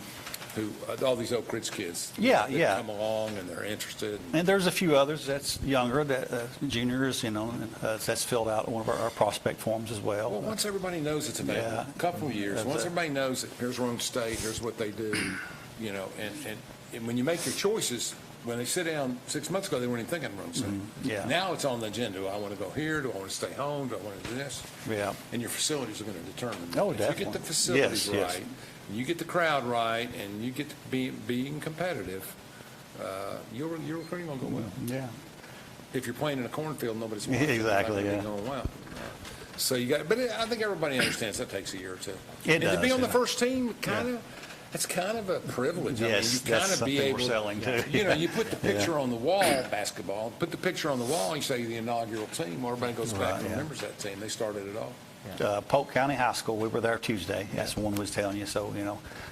all these Oak Ridge kids. Yeah. Come along and they're interested. And there's a few others that's younger, that juniors, that's filled out one of our prospect forms as well. Well, once everybody knows it's available, a couple of years, once everybody knows that here's Roane State, here's what they do, and when you make your choices, when they sit down 6 months ago, they weren't even thinking Roane State. Now it's on the agenda. Do I want to go here? Do I want to stay home? Do I want to do this? Yeah. And your facilities are going to determine. Oh, if definitely. you get the facilities Yes. right, you get the crowd right, and you get to being competitive, your recruiting will go well. Yeah. If you're playing in a cornfield, nobody's watching. Exactly, You're going well. So but I think everybody understands that takes a year or two. It does, to be on the first team, it's kind of a privilege. Yes, I mean, you kind that's of be something able we're selling too. You put the picture on the wall, basketball, put the picture on the wall, you say the inaugural team, everybody goes back and remembers that team. They started it all. Polk County High School, we were there Tuesday. That's the one I was telling you. So,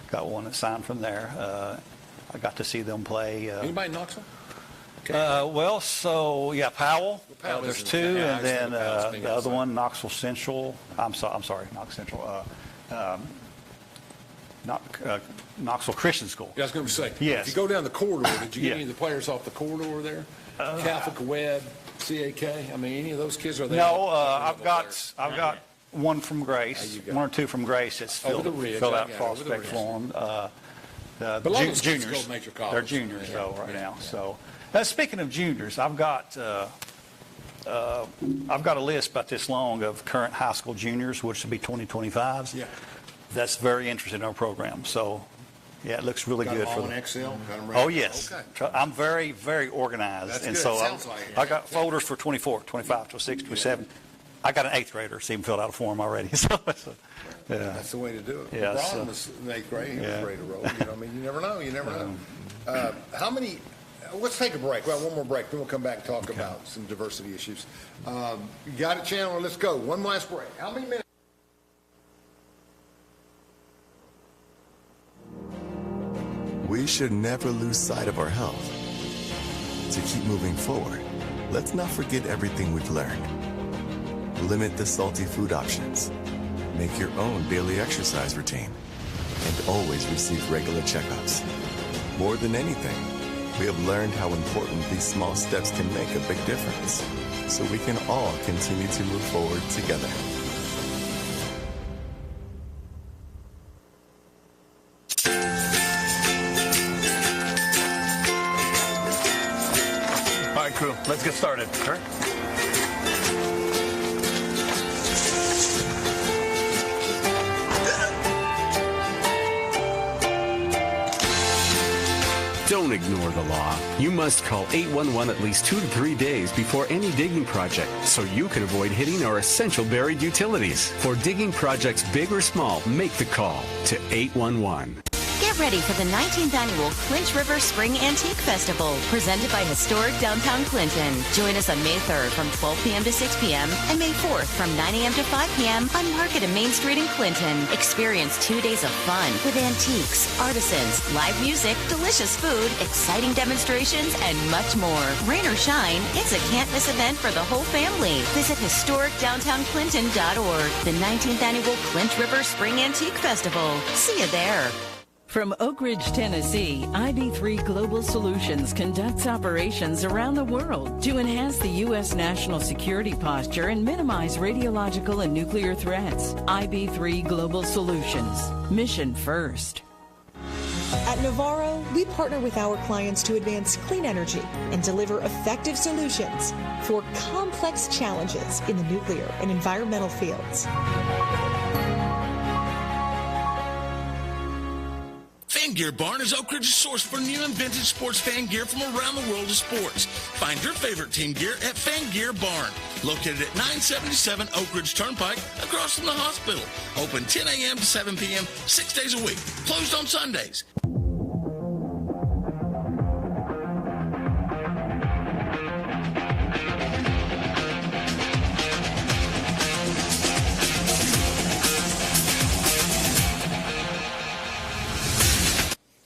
got one that signed from there. I got to see them play. Anybody in Knoxville? Powell. There's 2, and then Powell's the other one, Knoxville Central. I'm sorry, Knoxville Central. Knoxville Christian School. Yeah, I was going to say, yes. If you go down the corridor, did you get any of the players off the corridor there? Catholic Webb, CAK, I mean, any of those kids are there? No, I've got one from Grace, 1 or 2 from Grace that's filled out prospect form. But a lot of those kids juniors, go to major colleges. they're juniors right now. So, speaking of juniors, I've got a list about this long of current high school juniors, which will be 2025s. Yeah. That's very interesting in our program. So, it looks really good for them. Got them all in Excel? Got them ready? Oh, yes. Okay. I'm very, very organized. That's and good. so Sounds like it. I got folders for 24, 25, 26, 27. I got an 8th grader, so he filled out a form already. That's the way to do it. Yeah, LeBron was in 8th grade. He was ready to roll. You never know. You never know. How many? Let's take a break. Well, one more break. Then we'll come back and talk about some diversity issues. You got it, Chandler? Let's go. One last break. How many minutes? We should never lose sight of our health. To keep moving forward, let's not forget everything we've learned. Limit the salty food options. Make your own daily exercise routine. And always receive regular checkups. More than anything, we have learned how important these small steps can make a big difference, so we can all continue to move forward together. All right, crew, let's get started. Sure. Don't ignore the law. You must call 811 at least 2 to 3 days before any digging project so you can avoid hitting our essential buried utilities. For digging projects big or small, make the call to 811. Get ready for the 19th annual Clinch River Spring Antique Festival, presented by historic downtown Clinton. Join us on May 3rd from 12 p.m. to 6 p.m. and May 4th from 9 a.m. to 5 p.m. on Market and Main Street in Clinton. Experience 2 days of fun with antiques, artisans, live music, delicious food, exciting demonstrations, and much more. Rain or shine, it's a can't-miss event for the whole family. Visit historicdowntownclinton.org. The 19th annual Clinch River Spring Antique Festival. See you there. From Oak Ridge, Tennessee, IB3 Global Solutions conducts operations around the world to enhance the U.S. national security posture and minimize radiological and nuclear threats. IB3 Global Solutions. Mission first. At Navarro, we partner with our clients to advance clean energy and deliver effective solutions for complex challenges in the nuclear and environmental fields. Fan Gear Barn is Oak Ridge's source for new and vintage sports fan gear from around the world of sports. Find your favorite team gear at Fan Gear Barn, located at 977 Oak Ridge Turnpike, across from the hospital. Open 10 a.m. to 7 p.m., 6 days a week. Closed on Sundays.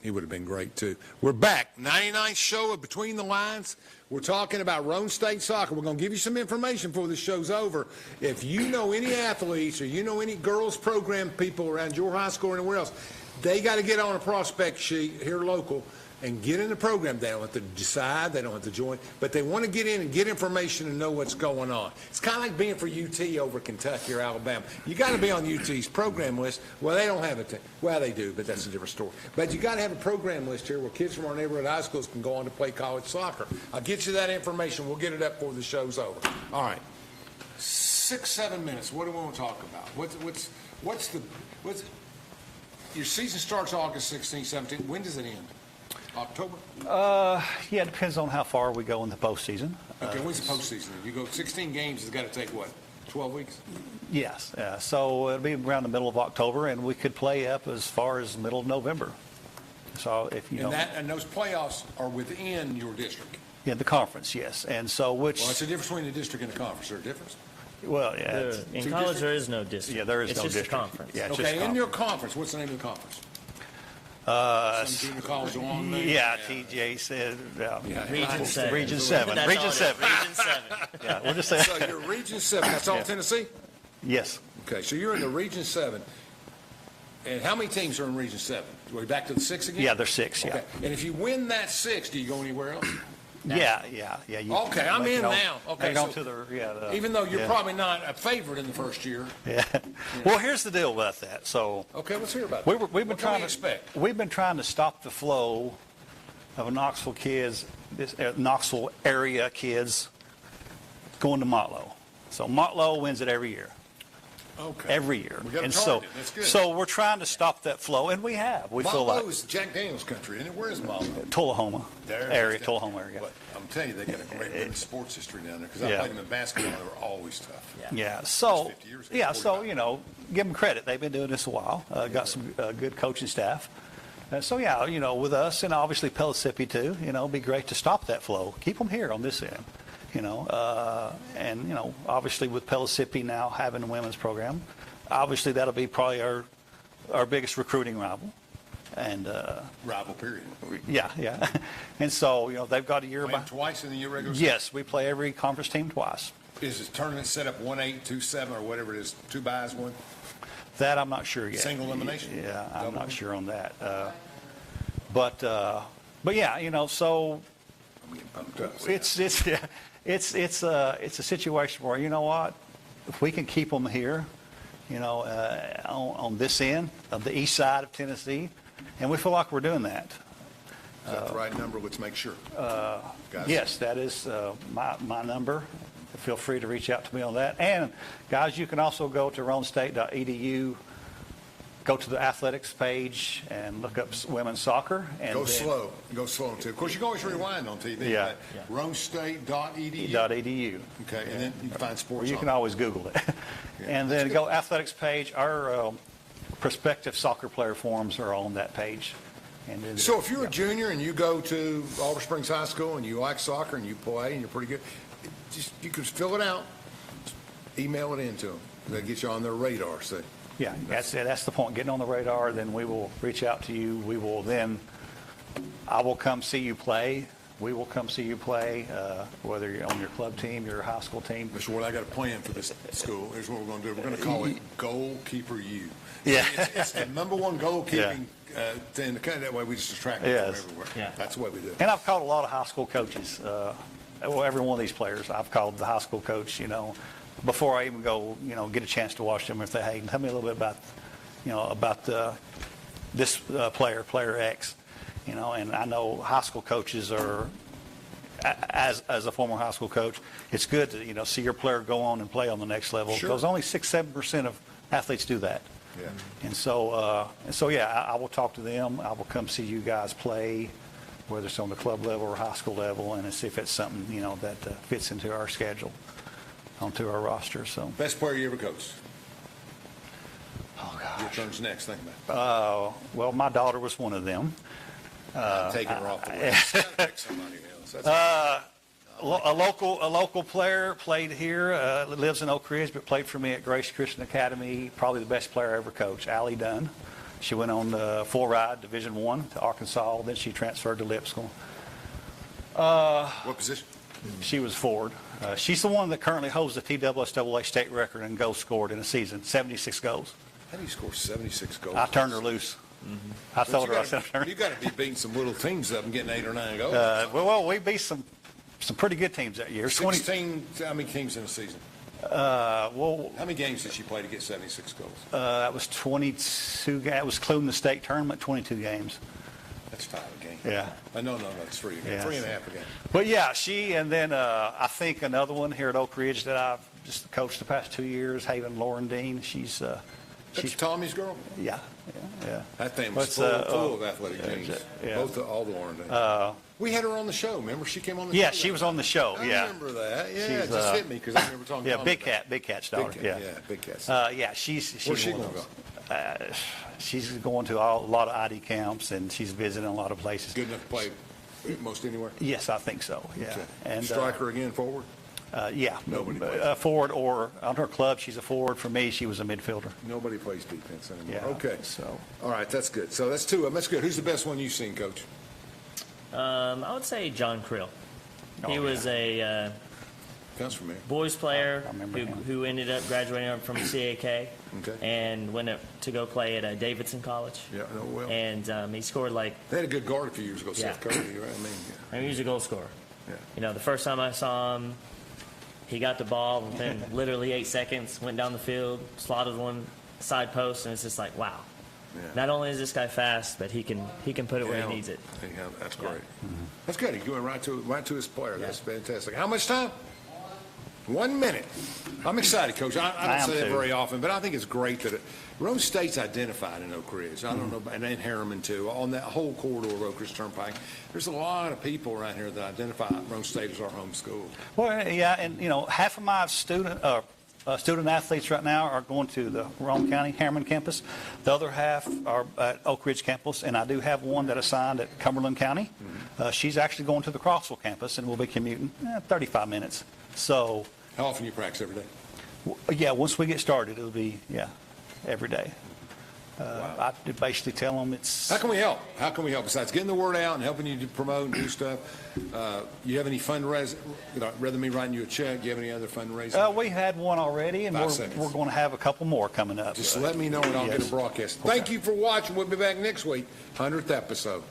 He would have been great, too. We're back. 99th show of Between the Lines. We're talking about Roane State Soccer. We're going to give you some information before the show's over. If you know any athletes or you know any girls program people around your high school or anywhere else, they got to get on a prospect sheet here local and get in the program. They don't have to decide. They don't have to join. But they want to get in and get information and know what's going on. It's kind of like being for UT over Kentucky or Alabama. You got to be on UT's program list. Well, they don't have it. Well, they do, but that's a different story. But you got to have a program list here where kids from our neighborhood high schools can go on to play college soccer. I'll get you that information. We'll get it up before the show's over. All right. 6-7 minutes. What do we want to talk about? What's your season starts August 16, 17. When does it end? October? Yeah, it depends on how far we go in the postseason. Okay, when's the postseason? You go 16 games, it's got to take, what, 12 weeks? Yes. So it'll be around the middle of October, and we could play up as far as middle of November. So if you and those playoffs are within your district? Yeah, the conference, yes. And so Well, it's the difference between the district and the conference. Is there a difference? Well, yeah. In college, there is no district. Yeah, there is no district. district. It's just a conference. Yeah, it's okay, just in conference. your conference, what's the name of the conference? Some junior college along there? Yeah, TJ said. Region 7. Region 7. That's Region all it is. 7. Region 7. Yeah, we'll just say. So you're Region 7. That's all Tennessee? Yes. Okay, so you're in the Region 7. And how many teams are in Region 7? Are we back to the 6 again? Yeah, there's 6, yeah. Okay. And if you win that 6, do you go anywhere else? Yeah. Okay, I'm in now. Okay, so to the, even though you're probably not a favorite in the first year. Yeah. Well, here's the deal about that. So. Okay, let's hear about it. We've been trying to stop the flow of Knoxville kids, Knoxville area kids, going to Motlow. So Motlow wins it every year. Okay. Every year. We got and a target. That's good. So we're trying to stop that flow, and we have. We feel like Motlow is Jack Daniels country, isn't it? Where is Motlow? Tullahoma area. But I'm telling you, they got a great women's sports history down there because I played them in basketball. They were always tough. Yeah. So, give them credit. They've been doing this a while. Got some good coaching staff. With us and obviously Pellissippi too, it'd be great to stop that flow. Keep them here on this end. Obviously with Pellissippi now having a women's program, obviously that'll be probably our biggest recruiting rival. Rival period. Yeah. And so, they've got a year Playing by. twice in the year regular season? Yes, we play every conference team twice. Is the tournament set up 1-8, 2-7, or whatever it is, 2 buys, 1? That I'm not sure yet. Single elimination? Yeah, I'm Double? not sure on that. But yeah, so I'm getting pumped up. it's a situation where, you know what, if we can keep them here, on this end of the east side of Tennessee, and we feel like we're doing that. Is that the right number? Let's make sure. Guys. Yes, that is my number. Feel free to reach out to me on that. And guys, you can also go to roanstate.edu, go to the athletics page, and look up women's soccer. And Go slow too. Of course, you can always rewind on TV. Yeah. roanstate.edu. .edu. Okay, and then you can find sports. Or you on can it. always Google it. And then go athletics page. Our prospective soccer player forms are on that page. And then, So if you're a junior and you go to Alder Springs High School and you like soccer and you play and you're pretty good, you can fill it out, email it in to them. That gets you on their radar. So yeah, that's it. That's the point. Getting on the radar, then we will reach out to you. I will come see you play. We will come see you play, whether you're on your club team, your high school team. Mr. Worley, I got a plan for this school. Here's what we're going to do. We're going to call it Goalkeeper U. Yeah. It's the number one goalkeeping thing in the country. That way we just attract them from everywhere. Yeah. That's the way we do it. And I've called a lot of high school coaches. Every one of these players, I've called the high school coach, before I even go, get a chance to watch them, and say, hey, tell me a little bit about this player X, and I know high school coaches are, as a former high school coach, it's good to, see your player go on and play on the next level, because only 6-7% of athletes do that. Yeah. And so yeah, I will talk to them. I will come see you guys play, whether it's on the club level or high school level, and see if it's something, that fits into our schedule, onto our roster. So Best player you ever coached? Oh, gosh. Your turn's next. Think about it. Well, my daughter was one of them. Taking her off the list. Gotta pick somebody else. That's A local player played here, lives in Oak Ridge, but played for me at Grace Christian Academy. Probably the best player I ever coached, Allie Dunn. She went on the full ride Division I to Arkansas. Then she transferred to Lipscomb. What position? She was forward. She's the one that currently holds the TSSAA state record in goals scored in a season, 76 goals. How do you score 76 goals? I turned her loose. I told her, I said, you got to be beating some little teams up and getting 8 or 9 goals. well, we beat some pretty good teams that year. 16, how many teams in a season? How many games did she play to get 76 goals? That was 22 games. It was including the state tournament, 22 games. That's 5 a game. Yeah. No, it's 3 a game. Yeah. 3.5 a game. But yeah, and then I think another one here at Oak Ridge that I've just coached the past 2 years, Haven Lauren Dean. She's Tommy's girl? Yeah. That thing was full of athletic genes. All the Lauren Deans. We had her on the show. Remember, she came on the show. Yeah, she was on the show. I remember that. Yeah, She's, it just hit me because I remember talking. Yeah, Big Cat's daughter. Big Cat's. Yeah, she's Where's she one going of to those. go? She's going to a lot of ID camps, and she's visiting a lot of places. Good enough to play most anywhere? Yes, I think so. Yeah. Okay. And striker again, forward? Yeah. Nobody plays. Forward, or on her club, she's a forward. For me, she was a midfielder. Nobody plays defense anymore. Yeah, Okay. So. All right, that's good. So that's 2 of them. That's good. Who's the best one you've seen, Coach? I would say John Krill. He was a Sounds familiar. boys player I remember him. who ended up graduating from CAK Okay. and went up to go play at Davidson College. Yeah, I know well. And he scored like, They had a good guard a few years ago, Yeah. Seth Cody, right? I mean, he was a goal scorer. Yeah. The first time I saw him, he got the ball within literally 8 seconds, went down the field, slotted one side post, and it's just like, wow. Yeah. Not only is this guy fast, but he can put it where he needs it. Yeah, that's great. That's good. He's going right to his player. That's fantastic. How much time? 1 minute. I'm excited, Coach. I don't say that very often, but I think it's great that Roane State's identified in Oak Ridge. I don't know, and in Harriman too, on that whole corridor of Oak Ridge Turnpike. There's a lot of people around here that identify Roane State as our home school. Well, yeah, and half of my student athletes right now are going to the Roane County Harriman campus. The other half are at Oak Ridge campus, and I do have one that assigned at Cumberland County. She's actually going to the Crossville campus, and we'll be commuting 35 minutes. So. How often you practice every day? Yeah, once we get started, it'll be every day. I basically tell them it's. How can we help? How can we help? Besides getting the word out and helping you to promote and do stuff, you have any fundraising? Rather than me writing you a check, do you have any other fundraising? We had one already, and we're going to have a couple more coming up. Just let me know and I'll get a broadcast. Thank you for watching. We'll be back next week, 100th episode.